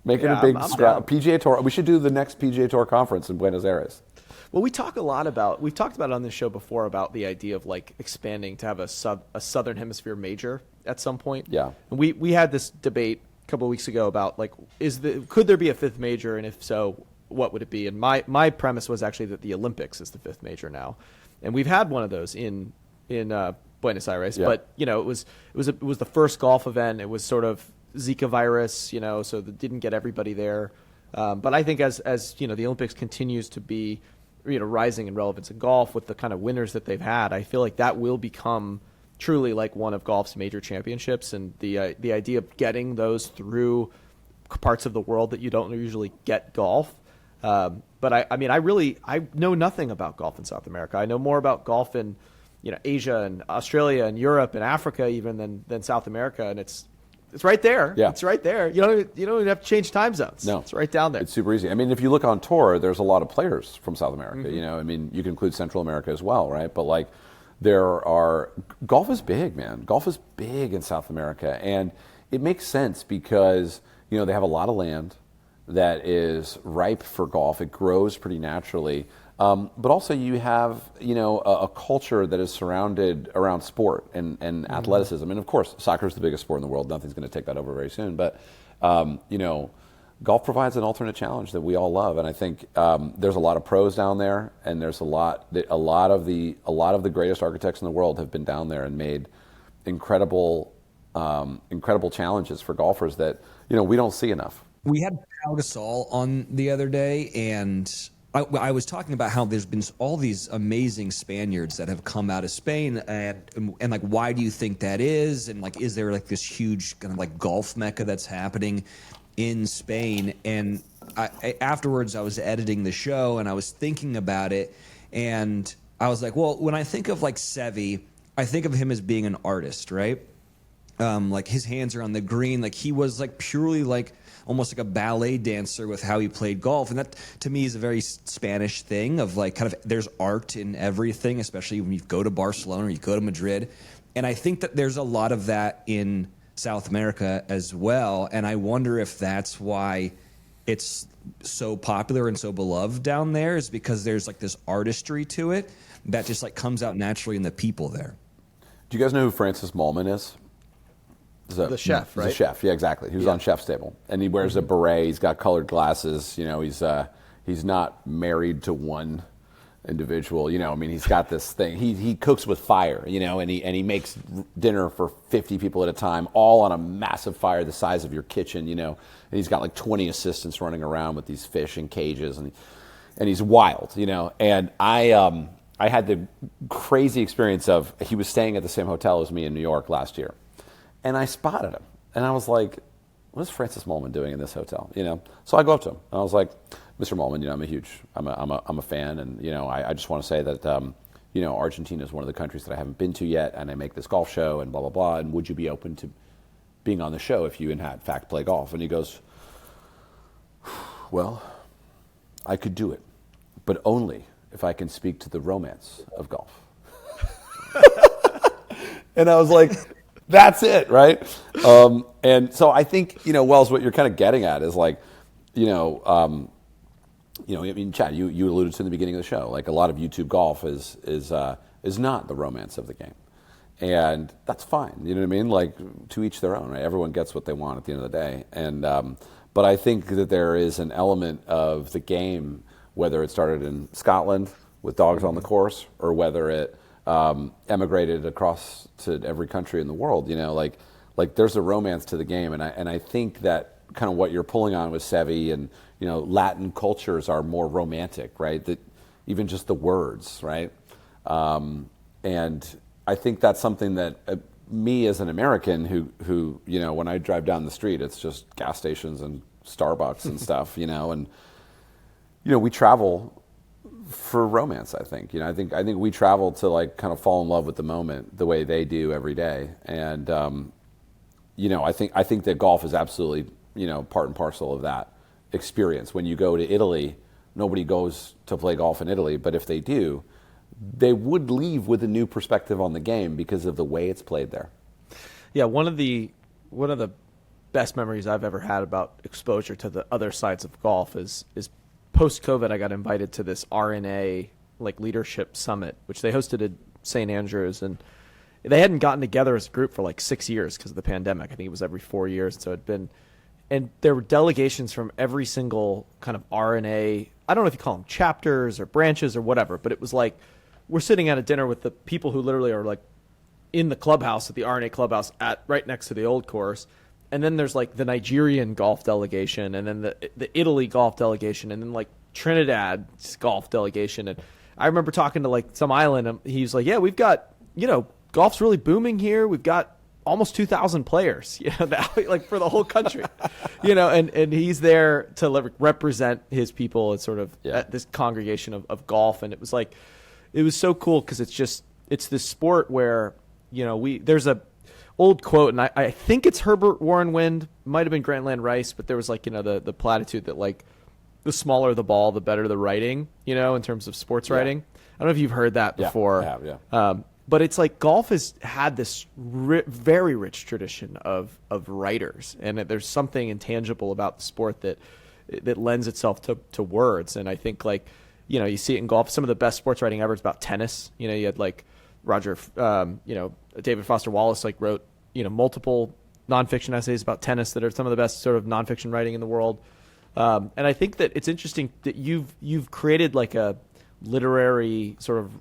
Make it a big PGA Tour. We should do the next PGA Tour conference in Buenos Aires. Well, we've talked about it on this show before about the idea of like expanding to have a Southern Hemisphere major at some point. Yeah. And we had this debate a couple of weeks ago about like could there be a 5th major, and if so, what would it be? And my premise was actually that the Olympics is the 5th major now, and we've had one of those in Buenos Aires. Yeah. But you know, it was the first golf event. It was sort of Zika virus, you know, so that didn't get everybody there. But I think as you know, the Olympics continues to be, you know, rising in relevance in golf with the kind of winners that they've had, I feel like that will become truly like one of golf's major championships. And the idea of getting those through parts of the world that you don't usually get golf. But I mean, I know nothing about golf in South America. I know more about golf in, you know, Asia and Australia and Europe and Africa even than South America. And it's It's right there. Yeah. It's right there. You don't even have to change time zones. No. It's right down there. It's super easy. I mean, if you look on tour, there's a lot of players from South America. You know, I mean, you can include Central America as well, right? But like, golf is big, man. Golf is big in South America, and it makes sense because you know they have a lot of land that is ripe for golf. It grows pretty naturally. But also you have, you know, a culture that is surrounded around sport and athleticism. And of course, soccer is the biggest sport in the world. Nothing's going to take that over very soon. But, you know, golf provides an alternate challenge that we all love. And I think there's a lot of pros down there, and there's a lot of the greatest architects in the world have been down there and made incredible challenges for golfers that, you know, we don't see enough. We had Pau Gasol on the other day, and I was talking about how there's been all these amazing Spaniards that have come out of Spain, and like, why do you think that is? And like, is there like this huge kind of like golf mecca that's happening in Spain? And afterwards, I was editing the show and I was thinking about it, and I was like, well, when I think of like Seve, I think of him as being an artist, right? Like his hands are on the green, like he was like purely like almost like a ballet dancer with how he played golf. And that, to me, is a very Spanish thing of like kind of there's art in everything, especially when you go to Barcelona or you go to Madrid. And I think that there's a lot of that in South America as well. And I wonder if that's why it's so popular and so beloved down there, is because there's like this artistry to it that just like comes out naturally in the people there. Do you guys know who Francis Mallmann is? The chef, right? The chef, yeah, exactly. He was on Chef's Table, and he wears a beret. He's got colored glasses. You know, he's not married to one individual. You know, I mean, he's got this thing. He cooks with fire. You know, and he makes dinner for 50 people at a time, all on a massive fire the size of your kitchen. You know, and he's got like 20 assistants running around with these fish in cages, and he's wild. You know, and I had the crazy experience of he was staying at the same hotel as me in New York last year. And I spotted him, and I was like, "What is Francis Mallmann doing in this hotel?" You know, so I go up to him, and I was like, "Mr. Mallmann, you know, I'm a fan, and you know, I just want to say that, you know, Argentina is one of the countries that I haven't been to yet, and I make this golf show, and blah blah blah. And would you be open to being on the show if you in fact play golf?" And he goes, "Well, I could do it, but only if I can speak to the romance of golf." And I was like, that's it, right? And so I think, you know, Wells, what you're kind of getting at is like, I mean, Chad, you alluded to in the beginning of the show, like a lot of YouTube golf is not the romance of the game, and that's fine. You know what I mean? Like, to each their own, right? Everyone gets what they want at the end of the day, and but I think that there is an element of the game, whether it started in Scotland with dogs on the course, or whether it emigrated across to every country in the world, you know, like there's a romance to the game, and I think that kind of what you're pulling on with Seve, and you know, Latin cultures are more romantic, right? That even just the words, right? And I think that's something that me as an American who you know, when I drive down the street, it's just gas stations and Starbucks and stuff, you know, and you know, we travel for romance. I think, you know, I think we travel to like kind of fall in love with the moment the way they do every day. And you know, I think that golf is absolutely, you know, part and parcel of that experience. When you go to Italy, nobody goes to play golf in Italy, but if they do, they would leave with a new perspective on the game because of the way it's played there. Yeah, one of the best memories I've ever had about exposure to the other sides of golf is post-COVID, I got invited to this RNA like leadership summit, which they hosted at St. Andrews, and they hadn't gotten together as a group for like 6 years because of the pandemic. I think it was every 4 years, so and there were delegations from every single kind of RNA. I don't know if you call them chapters or branches or whatever, but it was like we're sitting at a dinner with the people who literally are like in the clubhouse at the RNA clubhouse at right next to the old course. And then there's like the Nigerian golf delegation, and then the Italy golf delegation, and then like Trinidad's golf delegation. And I remember talking to like some island, and he was like, "Yeah, we've got, you know, golf's really booming here. We've got almost 2,000 players, you know, like for the whole country, you know." And he's there to represent his people and sort of at this congregation of golf. And it was like, it was so cool because it's this sport where, you know, old quote, and I think it's Herbert Warren Wind, might have been Grantland Rice, but there was like, the platitude that like the smaller the ball, the better the writing, in terms of sports writing. I don't know if you've heard that before. Yeah, I have, yeah. But it's like golf has had this very rich tradition of writers, and there's something intangible about the sport that lends itself to words. And I think like, you see it in golf. Some of the best sports writing ever is about tennis. You had like David Foster Wallace like wrote, multiple nonfiction essays about tennis that are some of the best sort of nonfiction writing in the world. And I think that it's interesting that you've created like a literary sort of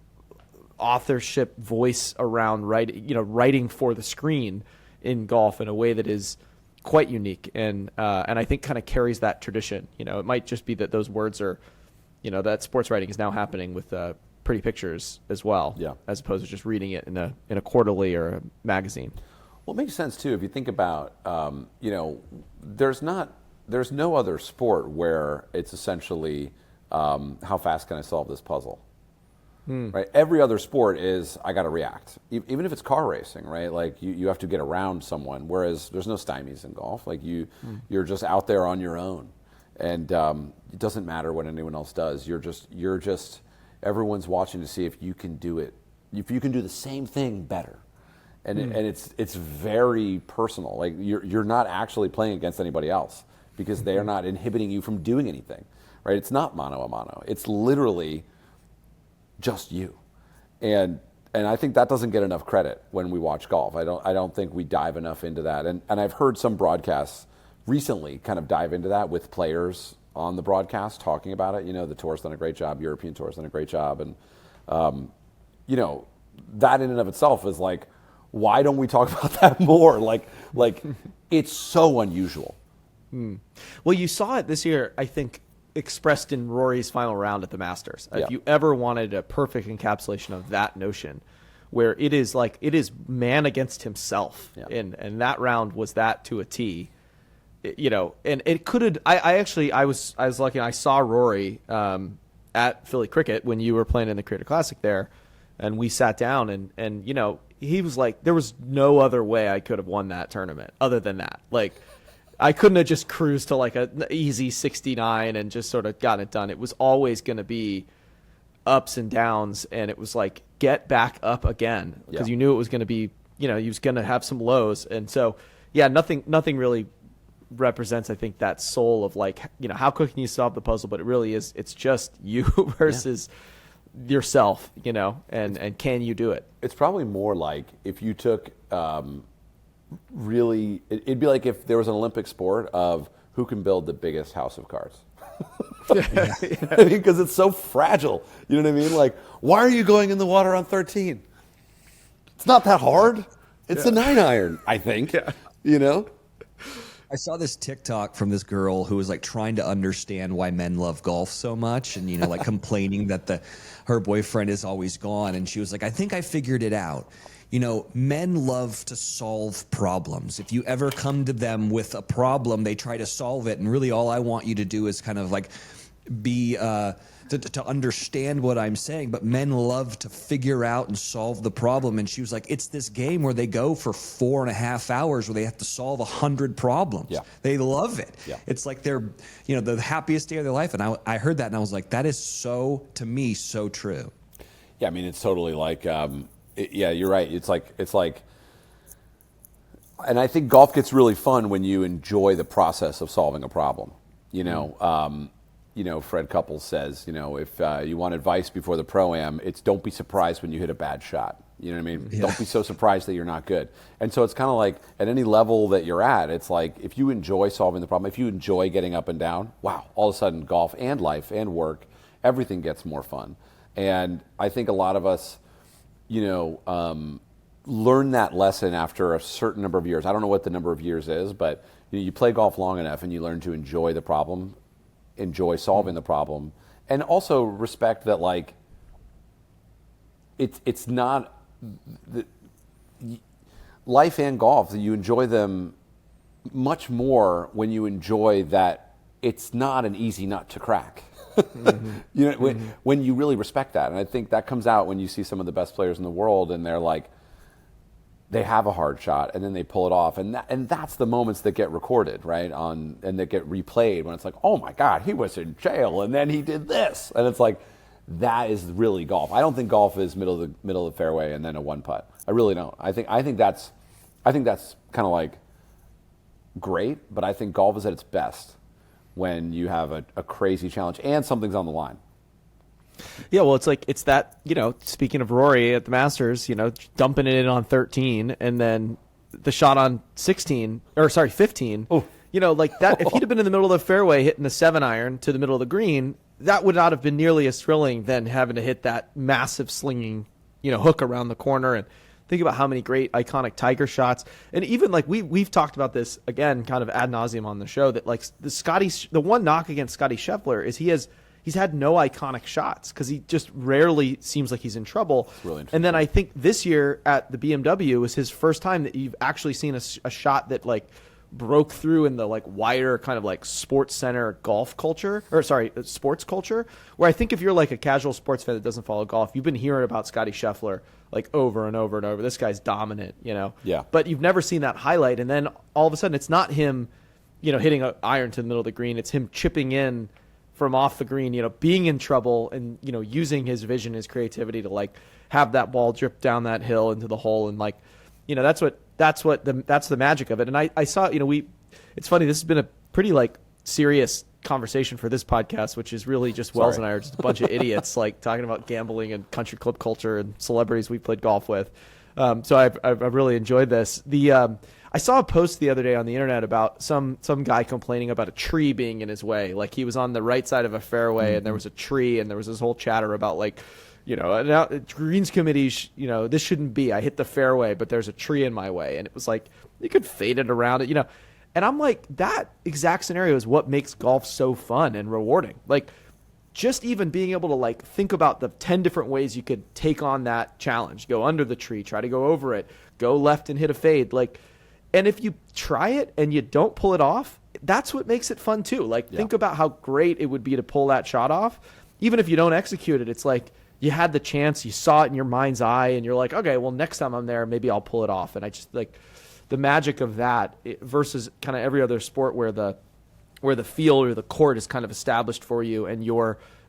authorship voice around writing for the screen in golf in a way that is quite unique and I think kind of carries that tradition. It might just be that those words are, that sports writing is now happening with pretty pictures as well, as opposed to just reading it in a quarterly or a magazine. Well, it makes sense too if you think about, there's no other sport where it's essentially how fast can I solve this puzzle. Right. Every other sport is I got to react, even if it's car racing, right? Like you have to get around someone, whereas there's no stymies in golf. Like you're just out there on your own, and it doesn't matter what anyone else does. You're just everyone's watching to see if you can do it, if you can do the same thing better, and it's very personal. Like you're not actually playing against anybody else because they are not inhibiting you from doing anything, right? It's not mano a mano. It's literally just you, and I think that doesn't get enough credit when we watch golf. I don't think we dive enough into that, and I've heard some broadcasts recently kind of dive into that with players on the broadcast talking about it. The Tour's done a great job, European Tour's done a great job, and that in and of itself is like, why don't we talk about that more? Like it's so unusual. Well, you saw it this year, I think, expressed in Rory's final round at the Masters. If you ever wanted a perfect encapsulation of that notion, where it is man against himself, and that round was that to a T, and it could. I was lucky. I saw Rory at Philly Cricket when you were playing in the Creator Classic there, and we sat down and he was like, there was no other way I could have won that tournament other than that. Like, I couldn't have just cruised to like an easy 69 and just sort of gotten it done. It was always going to be ups and downs, and it was like, get back up again, because you knew it was going to be, he was going to have some lows. And so, nothing really represents, I think, that soul of like, how quick can you solve the puzzle? But it really is, it's just you versus yourself, and can you do it? It's probably more like if you took really, it'd be like if there was an Olympic sport of who can build the biggest house of cards. Because it's so fragile. You know what I mean? Like, why are you going in the water on 13? It's not that hard. It's a 9-iron, I think. I saw this TikTok from this girl who was like trying to understand why men love golf so much, and like complaining that her boyfriend is always gone, and she was like, I think I figured it out. Men love to solve problems. If you ever come to them with a problem, they try to solve it. And really all I want you to do is kind of like be, to understand what I'm saying. But men love to figure out and solve the problem. And she was like, it's this game where they go for 4.5 hours where they have to solve 100 problems. Yeah. They love it. Yeah. It's like they're, the happiest day of their life. And I heard that and I was like, that is so, to me, so true. Yeah, I mean, it's totally like... yeah, you're right. It's like, and I think golf gets really fun when you enjoy the process of solving a problem. Fred Couples says, if you want advice before the Pro-Am, it's don't be surprised when you hit a bad shot. You know what I mean? Yeah. Don't be so surprised that you're not good. And so it's kind of like at any level that you're at, it's like if you enjoy solving the problem, if you enjoy getting up and down, wow, all of a sudden golf and life and work, everything gets more fun. And I think a lot of us, learn that lesson after a certain number of years. I don't know what the number of years is, but you play golf long enough and you learn to enjoy the problem, enjoy solving the problem, and also respect that like it's not life and golf, that you enjoy them much more when you enjoy that it's not an easy nut to crack. When you really respect that. And I think that comes out when you see some of the best players in the world and they're like, they have a hard shot and then they pull it off, and that's the moments that get recorded, right? And that get replayed when it's like, oh my God, he was in jail and then he did this, and it's like, that is really golf. I don't think golf is middle of the fairway and then a one putt. I really don't. I think that's kind of like great, but I think golf is at its best when you have a crazy challenge and something's on the line. Yeah, well, it's that, speaking of Rory at the Masters, dumping it in on 13 and then the shot on 15. Oh. Like that, if he'd have been in the middle of the fairway hitting the 7-iron to the middle of the green, that would not have been nearly as thrilling than having to hit that massive slinging, hook around the corner. And think about how many great iconic Tiger shots. And even like we've talked about this again, kind of ad nauseum on the show, that like the one knock against Scottie Scheffler is he's had no iconic shots because he just rarely seems like he's in trouble. Really, and then I think this year at the BMW was his first time that you've actually seen a shot that like broke through in the like wider kind of like sports center sports culture, where I think if you're like a casual sports fan that doesn't follow golf, you've been hearing about Scottie Scheffler like over and over and over. This guy's dominant, Yeah. But you've never seen that highlight. And then all of a sudden it's not him, hitting an iron to the middle of the green. It's him chipping in from off the green, being in trouble and, using his vision, his creativity to like have that ball drip down that hill into the hole. And like, that's the magic of it. And I saw, it's funny, this has been a pretty like serious conversation for this podcast, which is really just Wells and I are just a bunch of idiots like talking about gambling and country club culture and celebrities we played golf with. So I've really enjoyed this. I saw a post the other day on the internet about some guy complaining about a tree being in his way. Like he was on the right side of a fairway and there was a tree, and there was this whole chatter about like, now greens committee, this shouldn't be. I hit the fairway, but there's a tree in my way. And it was like, you could fade it around it, And I'm like, that exact scenario is what makes golf so fun and rewarding. Like, just even being able to like think about the 10 different ways you could take on that challenge. Go under the tree, try to go over it, go left and hit a fade. Like, and if you try it and you don't pull it off, that's what makes it fun too. Like, think about how great it would be to pull that shot off. Even if you don't execute it, it's like you had the chance, you saw it in your mind's eye, and you're like, okay, well, next time I'm there, maybe I'll pull it off. And I just like the magic of that versus kind of every other sport where the field or the court is kind of established for you, and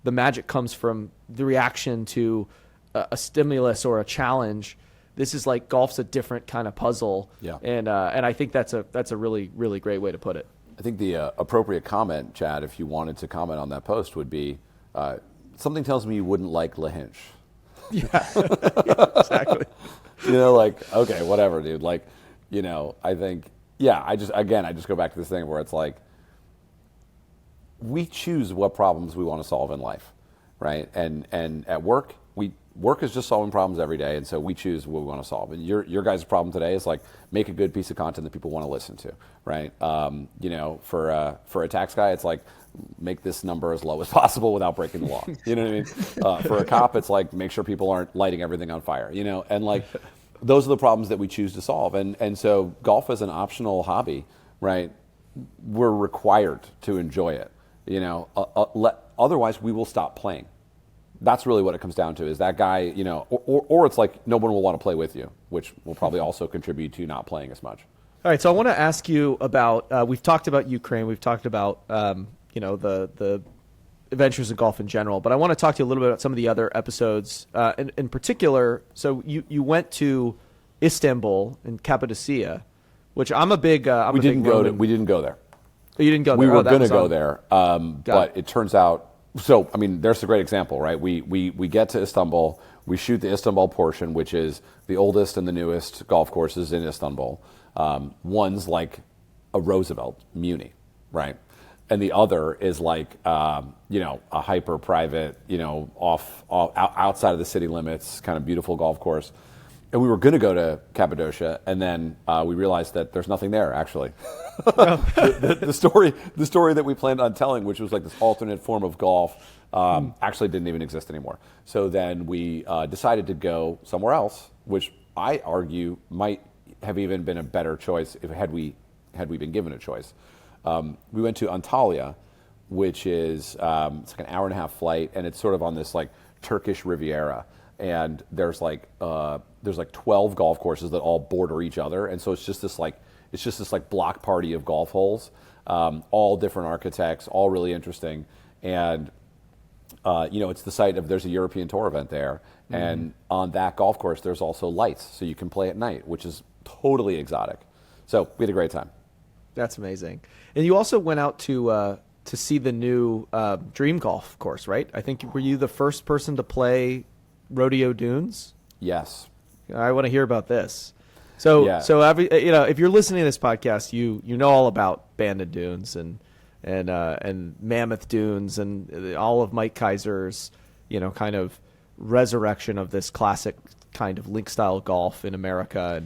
the magic comes from the reaction to a stimulus or a challenge. This is like golf's a different kind of puzzle. Yeah. And I think that's a really, really great way to put it. I think the appropriate comment, Chad, if you wanted to comment on that post, would be something tells me you wouldn't like LaHinch. Yeah, exactly. Like, okay, whatever, dude. Like, I think, I just go back to this thing where it's like, we choose what problems we want to solve in life, right? And at work, work is just solving problems every day, and so we choose what we want to solve. And your guys' problem today is like make a good piece of content that people want to listen to, right? For a tax guy, it's like make this number as low as possible without breaking the law. You know what I mean? For a cop, it's like make sure people aren't lighting everything on fire. And like those are the problems that we choose to solve. And so golf is an optional hobby, right? We're required to enjoy it. Otherwise we will stop playing. That's really what it comes down to, is that guy, or it's like no one will want to play with you, which will probably also contribute to not playing as much. All right, so I want to ask you about, we've talked about Ukraine, we've talked about, the adventures of golf in general, but I want to talk to you a little bit about some of the other episodes. In particular, so you went to Istanbul and Cappadocia, which I'm a big we didn't go there. Oh, you didn't go there? We were going to go there, but it turns out, so, I mean, there's the great example, right? We get to Istanbul, we shoot the Istanbul portion, which is the oldest and the newest golf courses in Istanbul. One's like a Roosevelt, Muni, right? And the other is like, a hyper private, outside of the city limits, kind of beautiful golf course. And we were going to go to Cappadocia, and then we realized that there's nothing there, actually. the story that we planned on telling, which was like this alternate form of golf, actually didn't even exist anymore. So then we decided to go somewhere else, which I argue might have even been a better choice had we been given a choice. We went to Antalya, which is it's like an hour and a half flight, and it's sort of on this like Turkish Riviera. and there's like 12 golf courses that all border each other, and so it's just this like block party of golf holes, all different architects, all really interesting, and it's the site of, there's a European Tour event there, and on that golf course there's also lights, so you can play at night, which is totally exotic. So we had a great time. That's amazing. And you also went out to see the new Dream Golf course, right? I think, were you the first person to play Rodeo Dunes? Yes. I want to hear about this. So, Yeah. so every, if you're listening to this podcast, you know all about Banded Dunes and Mammoth Dunes and all of Mike Keiser's, kind of resurrection of this classic kind of link style golf in America,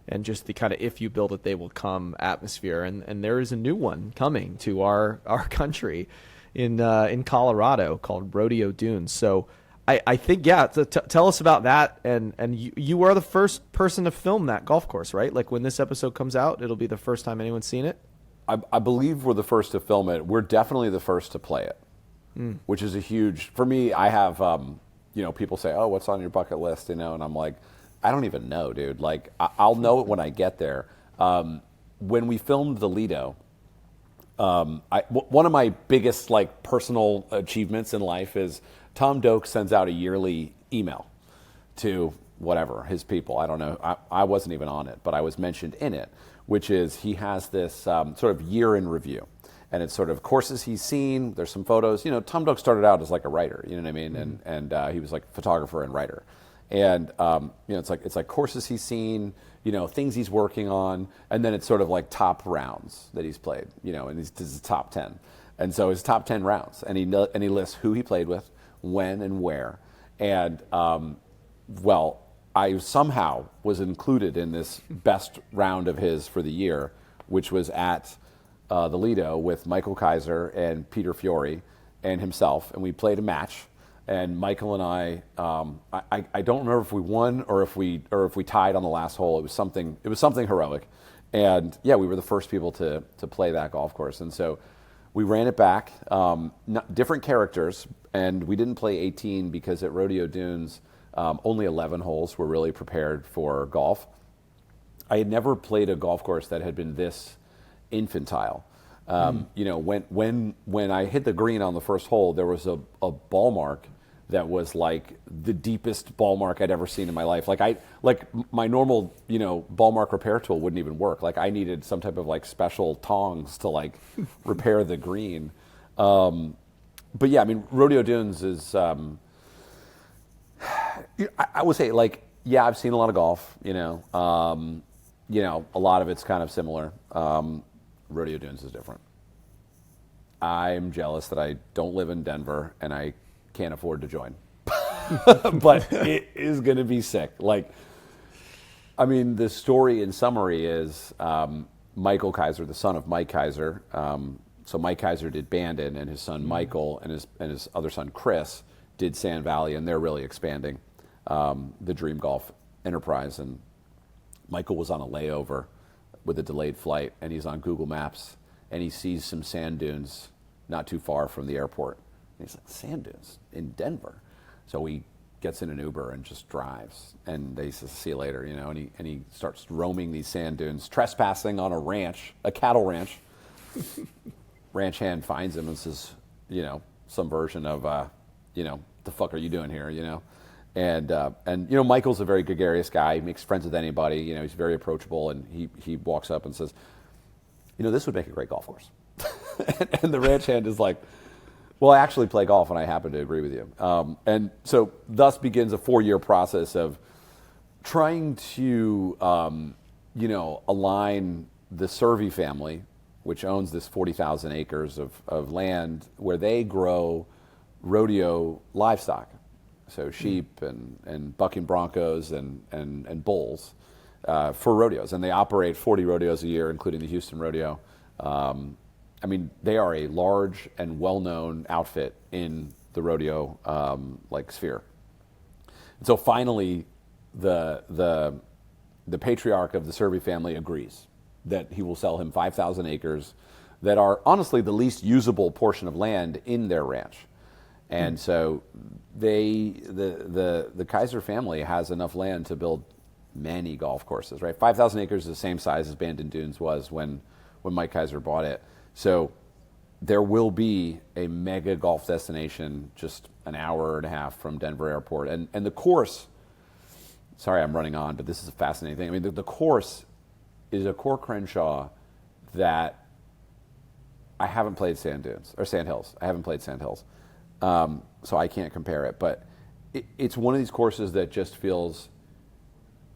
and just the kind of, if you build it, they will come atmosphere. And there is a new one coming to our country in Colorado called Rodeo Dunes. So I think, tell us about that. And you are the first person to film that golf course, right? Like, when this episode comes out, it'll be the first time anyone's seen it. I believe we're the first to film it. We're definitely the first to play it, which is a huge, for me. I have, people say, "Oh, what's on your bucket list?" And I'm like, I don't even know, dude. Like, I'll know it when I get there. When we filmed the Lido, one of my biggest personal achievements in life is Tom Doak sends out a yearly email to whatever his people. I don't know. I wasn't even on it, but I was mentioned in it, which is he has this sort of year in review. And it's sort of courses he's seen. There's some photos. Tom Doak started out as like a writer, you know what I mean? And he was like a photographer and writer. And it's like courses he's seen, things he's working on, and then it's sort of like top rounds that he's played, and this is top 10. And so his top 10 rounds, and he lists who he played with, when and where. And I somehow was included in this best round of his for the year, which was at the Lido with Michael Keiser and Peter Fiore and himself, and we played a match. And Michael and I don't remember if we won or if we tied on the last hole. It was something heroic, and we were the first people to play that golf course. And so we ran it back, different characters, and we didn't play 18 because at Rodeo Dunes only 11 holes were really prepared for golf. I had never played a golf course that had been this infantile. When I hit the green on the first hole, there was a ball mark that was like the deepest ball mark I'd ever seen in my life. My normal, ball mark repair tool wouldn't even work. Like, I needed some type of special tongs to repair the green. Rodeo Dunes is, I would say I've seen a lot of golf, a lot of it's kind of similar. Rodeo Dunes is different. I'm jealous that I don't live in Denver and I can't afford to join. But it is going to be sick. The story in summary is Michael Keiser, the son of Mike Keiser. So Mike Keiser did Bandon, and his son Michael and his other son Chris did Sand Valley, and they're really expanding the Dream Golf enterprise. And Michael was on a layover with a delayed flight, and he's on Google Maps, and he sees some sand dunes not too far from the airport. And he's like, sand dunes in Denver? So he gets in an Uber and just drives, and they say, see you later, and he starts roaming these sand dunes, trespassing on a ranch, a cattle ranch. Ranch hand finds him and says, some version of, the fuck are you doing here, And Michael's a very gregarious guy. He makes friends with anybody. He's very approachable, and he walks up and says, this would make a great golf course. and the ranch hand is like, well, I actually play golf, and I happen to agree with you. And so thus begins a 4-year process of trying to, align the Servey family, which owns this 40,000 acres of land where they grow rodeo livestock. So sheep and bucking broncos and bulls for rodeos. And they operate 40 rodeos a year, including the Houston Rodeo. They are a large and well-known outfit in the rodeo sphere. And so finally, the patriarch of the Servey family agrees that he will sell him 5,000 acres that are honestly the least usable portion of land in their ranch. And so the Keiser family has enough land to build many golf courses, right? 5,000 acres is the same size as Bandon Dunes was when Mike Keiser bought it. So there will be a mega golf destination just an hour and a half from Denver Airport. And the course, sorry I'm running on, but this is a fascinating thing. I mean, the course is a Core Crenshaw that I haven't played Sand Hills. I haven't played Sand Hills. So I can't compare it. But it's one of these courses that just feels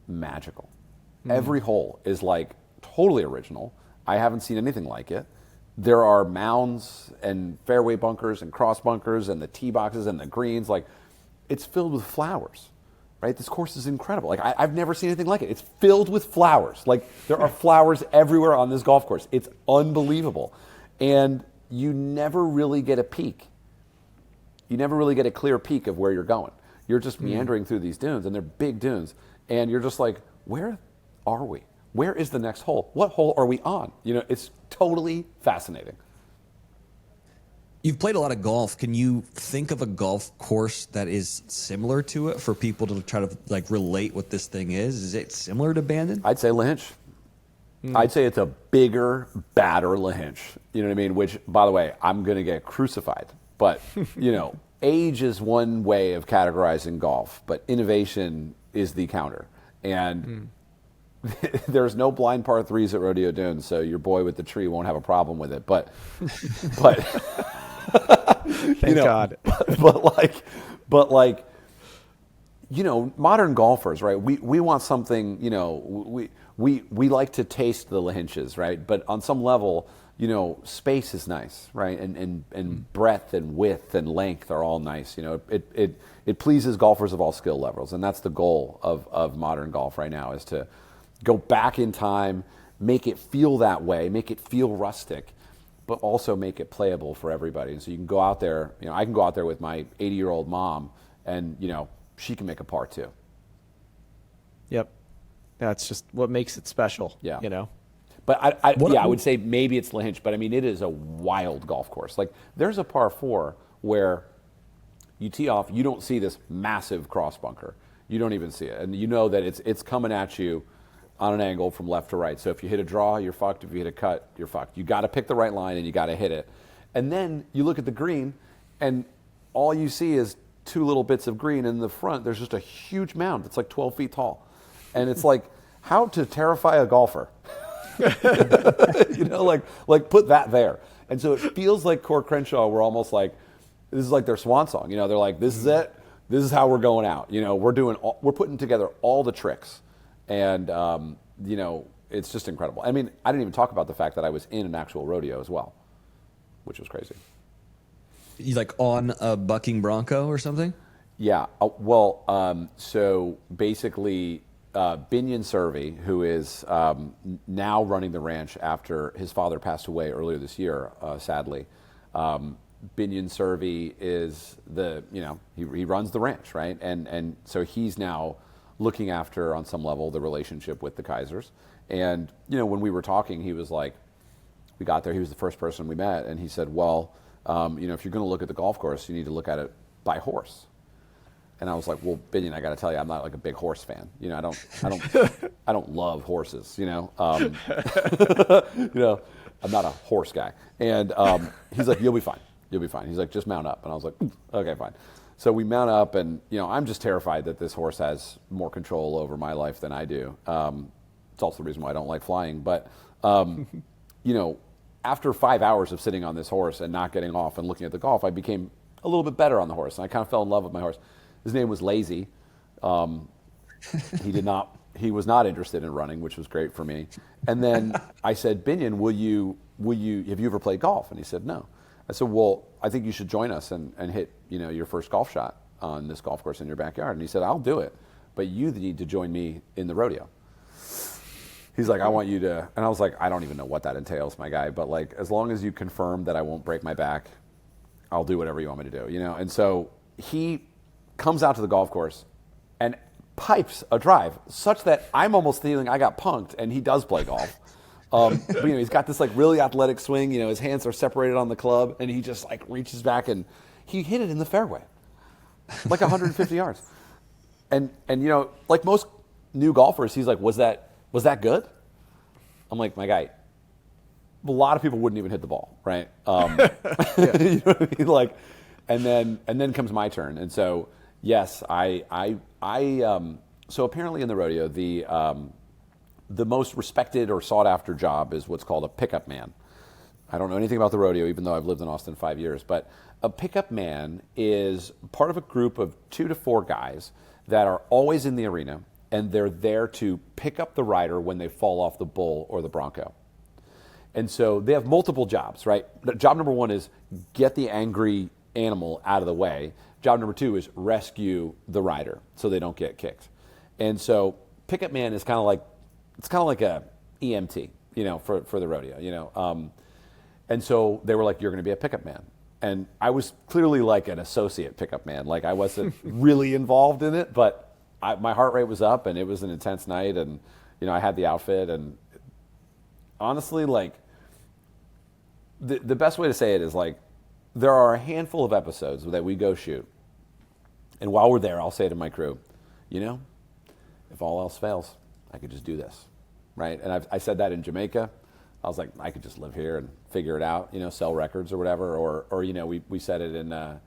magical. Every hole is like totally original. I haven't seen anything like it. There are mounds and fairway bunkers and cross bunkers and the tee boxes and the greens. Like, it's filled with flowers, right? This course is incredible. Like, I've never seen anything like it. It's filled with flowers. Like, there are flowers everywhere on this golf course. It's unbelievable. And you never really get a peek. You never really get a clear peek of where you're going. You're just meandering through these dunes, and they're big dunes. And you're just like, where are we? Where is the next hole? What hole are we on? You know, it's totally fascinating. You've played a lot of golf. Can you think of a golf course that is similar to it for people to try to like relate what this thing is? Is it similar to Bandon? I'd say Lahinch. I'd say it's a bigger, badder Lahinch. You know what I mean? Which, by the way, I'm going to get crucified. But, you know, age is one way of categorizing golf, but innovation is the counter. And there's no blind par threes at Rodeo Dunes, so your boy with the tree won't have a problem with it. But Thank God. But like, you know, modern golfers, right? We want something. You know, we like to taste the Lahinches, right? But on some level, you know, space is nice, right? And breadth and width and length are all nice. You know, it pleases golfers of all skill levels, and that's the goal of modern golf right now, is to go back in time, make it feel that way, make it feel rustic, but also make it playable for everybody. And so you can go out there, you know, I can go out there with my 80-year-old mom, and, you know, she can make a par too. Yep. That's just what makes it special. Yeah. You know? But I would say maybe it's Lahinch, but I mean, it is a wild golf course. Like, there's a par 4 where you tee off, you don't see this massive cross bunker. You don't even see it. And you know that it's coming at you on an angle from left to right. So if you hit a draw, you're fucked. If you hit a cut, you're fucked. You got to pick the right line and you got to hit it. And then you look at the green, and all you see is 2 little bits of green. And in the front, there's just a huge mound. It's like 12 feet tall. And it's like, how to terrify a golfer. You know, like put that there. And so it feels like Core Crenshaw were almost like, this is like their swan song. You know, they're like, this is it. This is how we're going out. You know, we're putting together all the tricks. And, you know, it's just incredible. I mean, I didn't even talk about the fact that I was in an actual rodeo as well, which was crazy. You like on a bucking bronco or something? Yeah. So basically, Binion Survey, who is now running the ranch after his father passed away earlier this year, sadly. Binion Survey is he runs the ranch, right? And so he's now looking after, on some level, the relationship with the Keisers. And, you know, when we were talking, he was like, we got there, he was the first person we met, and he said, well, you know, if you're going to look at the golf course, you need to look at it by horse. And I was like, well, Binion, I got to tell you, I'm not like a big horse fan. You know, I don't love horses. You know, you know, I'm not a horse guy. And he's like, you'll be fine. You'll be fine. He's like, just mount up. And I was like, okay, fine. So we mount up, and, you know, I'm just terrified that this horse has more control over my life than I do. It's also the reason why I don't like flying. But, you know, after 5 hours of sitting on this horse and not getting off and looking at the golf, I became a little bit better on the horse. And I kind of fell in love with my horse. His name was Lazy. He was not interested in running, which was great for me. And then I said, Binion, have you ever played golf? And he said, no. I said, well, I think you should join us and hit, you know, your first golf shot on this golf course in your backyard. And he said, I'll do it, but you need to join me in the rodeo. He's like, I want you to, and I was like, I don't even know what that entails, my guy, but like, as long as you confirm that I won't break my back, I'll do whatever you want me to do, you know? And so he comes out to the golf course and pipes a drive such that I'm almost feeling I got punked, and he does play golf. But, you know, he's got this like really athletic swing, you know, his hands are separated on the club, and he just like reaches back and He hit it in the fairway, like 150 yards. And like most new golfers, he's like, was that good? I'm like, my guy, a lot of people wouldn't even hit the ball, right? You know what I mean? Like, and then comes my turn. And so, yes, so apparently in the rodeo, the most respected or sought after job is what's called a pickup man. I don't know anything about the rodeo, even though I've lived in Austin 5 years, but a pickup man is part of a group of 2 to 4 guys that are always in the arena, and they're there to pick up the rider when they fall off the bull or the bronco. And so they have multiple jobs, right? Job number 1 is get the angry animal out of the way. Job number 2 is rescue the rider so they don't get kicked. And so pickup man is kind of like a EMT, for the rodeo, And so they were like, you're going to be a pickup man. And I was clearly like an associate pickup man. Like I wasn't really involved in it, but my heart rate was up and it was an intense night. And, I had the outfit. And honestly, like the best way to say it is like there are a handful of episodes that we go shoot. And while we're there, I'll say to my crew, if all else fails, I could just do this, right? And I said that in Jamaica. I was like, I could just live here and figure it out, sell records or whatever. Or we said it in, a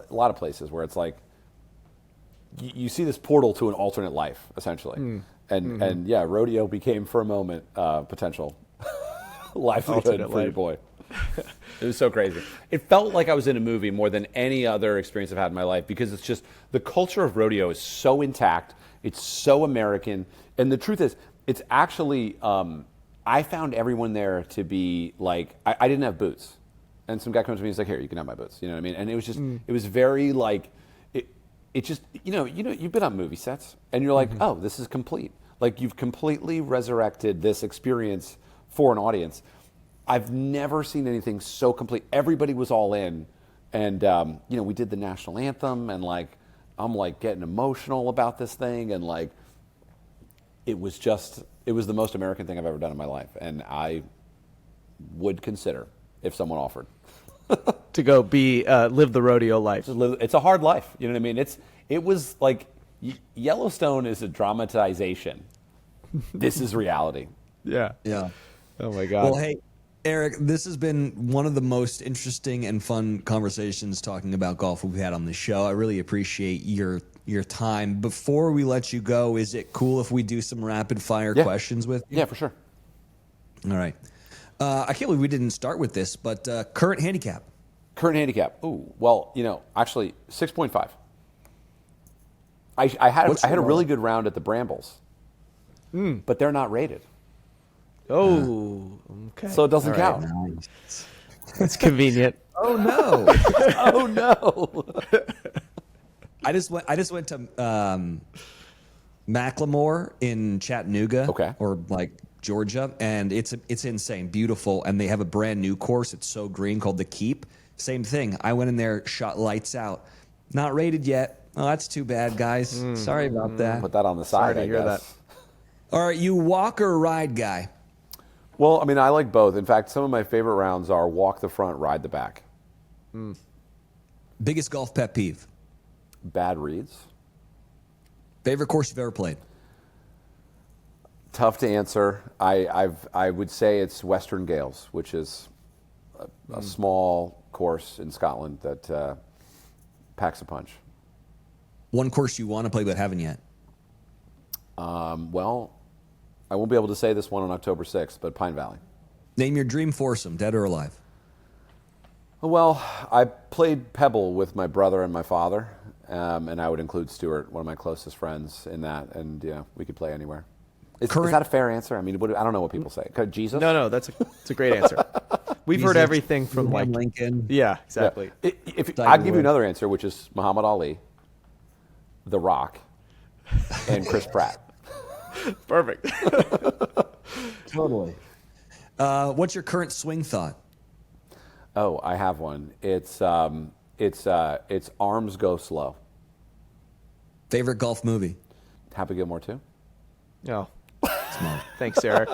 lot of places where it's like, you see this portal to an alternate life, essentially. And yeah, rodeo became for a moment potential livelihood for your boy. It was so crazy. It felt like I was in a movie more than any other experience I've had in my life because it's just, the culture of rodeo is so intact. It's so American. And the truth is, it's actually, I found everyone there to be like, I didn't have boots. And some guy comes to me and he's like, here, you can have my boots. You know what I mean? And it was just, it was very like, it just, you've been on movie sets and you're like, oh, this is complete. Like you've completely resurrected this experience for an audience. I've never seen anything so complete. Everybody was all in. And, we did the national anthem and like, I'm like getting emotional about this thing. And like, it was the most American thing I've ever done in my life. And I would consider if someone offered. To go live the rodeo life. It's a hard life. You know what I mean? It was like Yellowstone is a dramatization. This is reality. Yeah. Yeah. Oh my God. Well, hey, Erik, this has been one of the most interesting and fun conversations talking about golf we've had on the show. I really appreciate your time. Before we let you go, is it cool if we do some rapid fire questions with you? Yeah, for sure. All right. I can't believe we didn't start with this, but current handicap. Current handicap. Ooh, well, actually 6.5. I had a really good round at the Brambles, but they're not rated. Oh, okay. So it doesn't count. Nice. That's convenient. Oh no! Oh no! I just went to Macklemore in Chattanooga, or like Georgia, and it's insane, beautiful, and they have a brand new course. It's so green, called the Keep. Same thing. I went in there, shot lights out. Not rated yet. Oh, that's too bad, guys. Sorry about that. Put that on the side. Sorry to hear that. Are you walk or ride guy? Well, I mean, I like both. In fact, some of my favorite rounds are walk the front, ride the back. Biggest golf pet peeve? Bad reads. Favorite course you've ever played? Tough to answer. I would say it's Western Gales, which is a small course in Scotland that packs a punch. One course you want to play but haven't yet? Well, I won't be able to say this one on October 6th, but Pine Valley. Name your dream foursome, dead or alive. Well, I played Pebble with my brother and my father, and I would include Stuart, one of my closest friends, in that, and we could play anywhere. Is that a fair answer? I mean, I don't know what people say. Jesus? No, it's a great answer. We've heard everything from like Lincoln. Yeah, exactly. Yeah. I'll give you another answer, which is Muhammad Ali, The Rock, and Chris Pratt. Perfect. Totally. What's your current swing thought? Oh, I have one. It's Arms Go Slow. Favorite golf movie? Happy Gilmore 2? No. Smart. Thanks, Erik.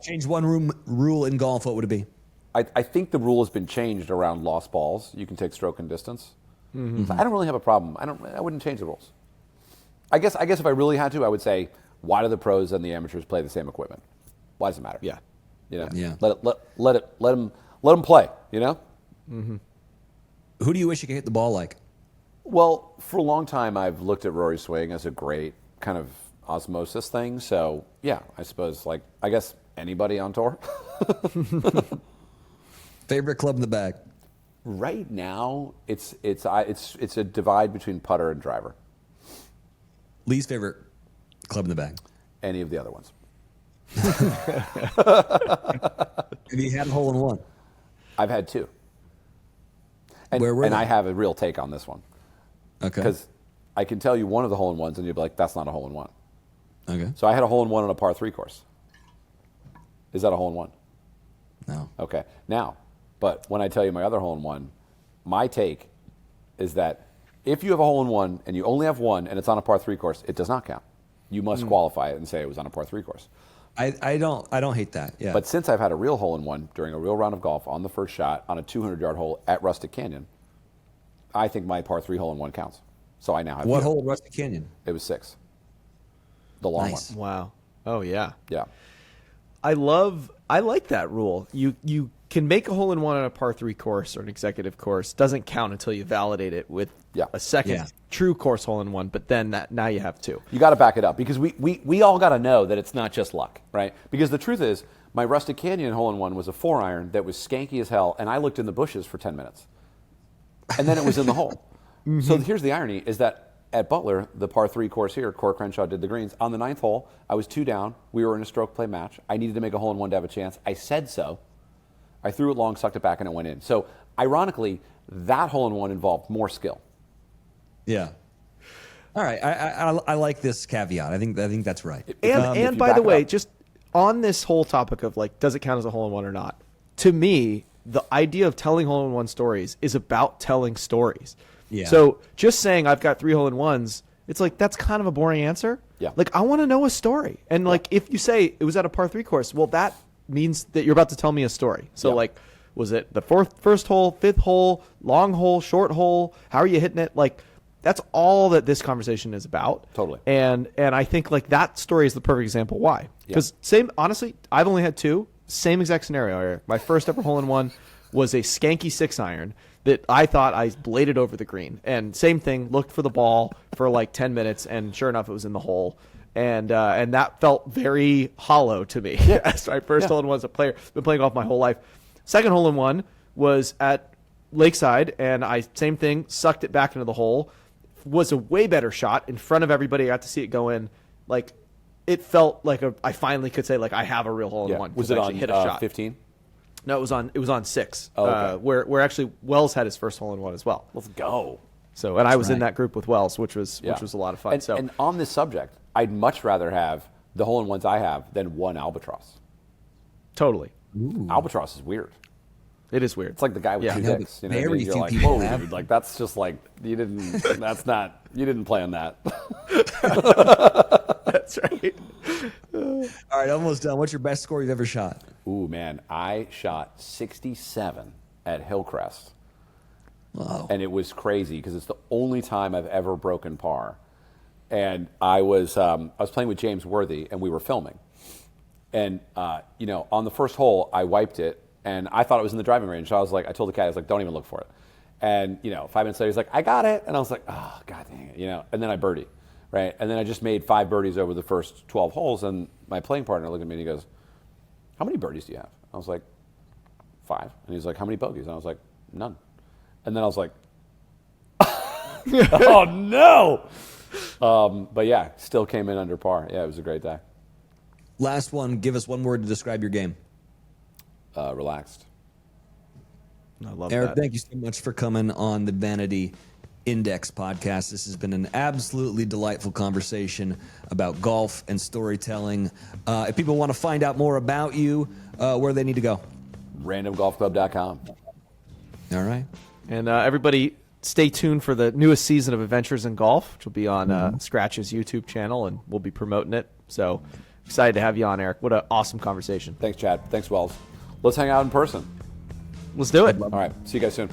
Change one rule in golf, what would it be? I think the rule has been changed around lost balls. You can take stroke and distance. So I don't really have a problem. I wouldn't change the rules. I guess if I really had to, I would say, why do the pros and the amateurs play the same equipment? Why does it matter? Yeah. Yeah. Let them play. Who do you wish you could hit the ball like? Well, for a long time, I've looked at Rory's swing as a great kind of osmosis thing. So yeah, I suppose I guess anybody on tour. Favorite club in the bag? Right now, it's a divide between putter and driver. Least favorite club in the bag? Any of the other ones. Have you had a hole in one? I've had two. And, Where were and they? I have a real take on this one. Okay. Because I can tell you one of the hole-in-ones, and you'll be like, that's not a hole-in-one. Okay. So I had a hole-in-one on a par 3 course. Is that a hole-in-one? No. Okay. Now, but when I tell you my other hole-in-one, my take is that if you have a hole-in-one and you only have one and it's on a par 3 course, it does not count. You must qualify it and say it was on a par 3 course. I don't hate that. Yeah. But since I've had a real hole-in-one during a real round of golf on the first shot on a 200-yard hole at Rustic Canyon, I think my par 3 hole-in-one counts. So I now have what two. hole at Rustic Canyon? It was 6. The long Nice. one. Wow. Oh yeah. Yeah. I like that rule. You can make a hole in one on a par 3 course or an executive course. Doesn't count until you validate it with a second true course hole in one. But then now you have two. You got to back it up because we all got to know that it's not just luck, right? Because the truth is, my Rustic Canyon hole in one was a 4-iron that was skanky as hell, and I looked in the bushes for 10 minutes, and then it was in the hole. So here's the irony: is that at Butler, the par 3 course here, Core Crenshaw did the greens. On the 9th hole, I was 2 down. We were in a stroke play match. I needed to make a hole in one to have a chance. I said so. I threw it long, sucked it back, and it went in. So, ironically, that hole in one involved more skill. Yeah. All right. I like this caveat. I think that's right. And by the way, just on this whole topic of does it count as a hole in one or not? To me, the idea of telling hole in one stories is about telling stories. Yeah. So just saying I've got 3 hole in ones, it's that's kind of a boring answer. Yeah. I want to know a story. And if you say it was at a par 3 course, well, that means that you're about to tell me a story. So was it the first hole, 5th hole, long hole, short hole? How are you hitting it? That's all that this conversation is about. Totally. And I think that story is the perfect example why. Because honestly, I've only had 2. Same exact scenario, Eric. My first ever hole in one was a skanky 6-iron that I thought I bladed over the green. And same thing, looked for the ball for 10 minutes, and sure enough, it was in the hole. And that felt very hollow to me. As my first hole in one as a player. Been playing golf my whole life. Second hole in one was at Lakeside, and same thing, sucked it back into the hole. Was a way better shot in front of everybody. I got to see it go in. It felt I finally could say I have a real hole in one. Was it on hit a shot. 15? No, it was on 6. Oh, okay. Where actually Wells had his first hole in one as well. Let's go. So I was in that group with Wells, which was a lot of fun. And on this subject, I'd much rather have the hole in ones I have than one albatross. Totally. Ooh. Albatross is weird. It is weird. It's like the guy with 2 dicks. You know what I very mean? You're few like, people whoa, have- dude. That's just you didn't. That's not. You didn't plan that. That's right. All right, almost done. What's your best score you've ever shot? Ooh, man, I shot 67 at Hillcrest. Wow. And it was crazy because it's the only time I've ever broken par. And I was playing with James Worthy, and we were filming. And on the first hole, I wiped it, and I thought it was in the driving range. So I told the caddy, don't even look for it. And 5 minutes later, he's like, I got it, and I was like, oh, god dang it, And then I birdied, right? And then I just made 5 birdies over the first 12 holes, and my playing partner looked at me and he goes, how many birdies do you have? I was like, 5. And he's like, how many bogeys? And I was like, none. And then I was like, oh no! But yeah, still came in under par. Yeah, it was a great day. Last one. Give us one word to describe your game. Relaxed. I love Eric, that. thank you so much for coming on the Vanity Index podcast. This has been an absolutely delightful conversation about golf and storytelling. If people want to find out more about you, where do they need to go? randomgolfclub.com. All right. And everybody, stay tuned for the newest season of Adventures in Golf, which will be on Skratch's YouTube channel, and we'll be promoting it. So excited to have you on, Eric. What an awesome conversation. Thanks, Chad. Thanks, Wells. Let's hang out in person. Let's do it. All right. See you guys soon.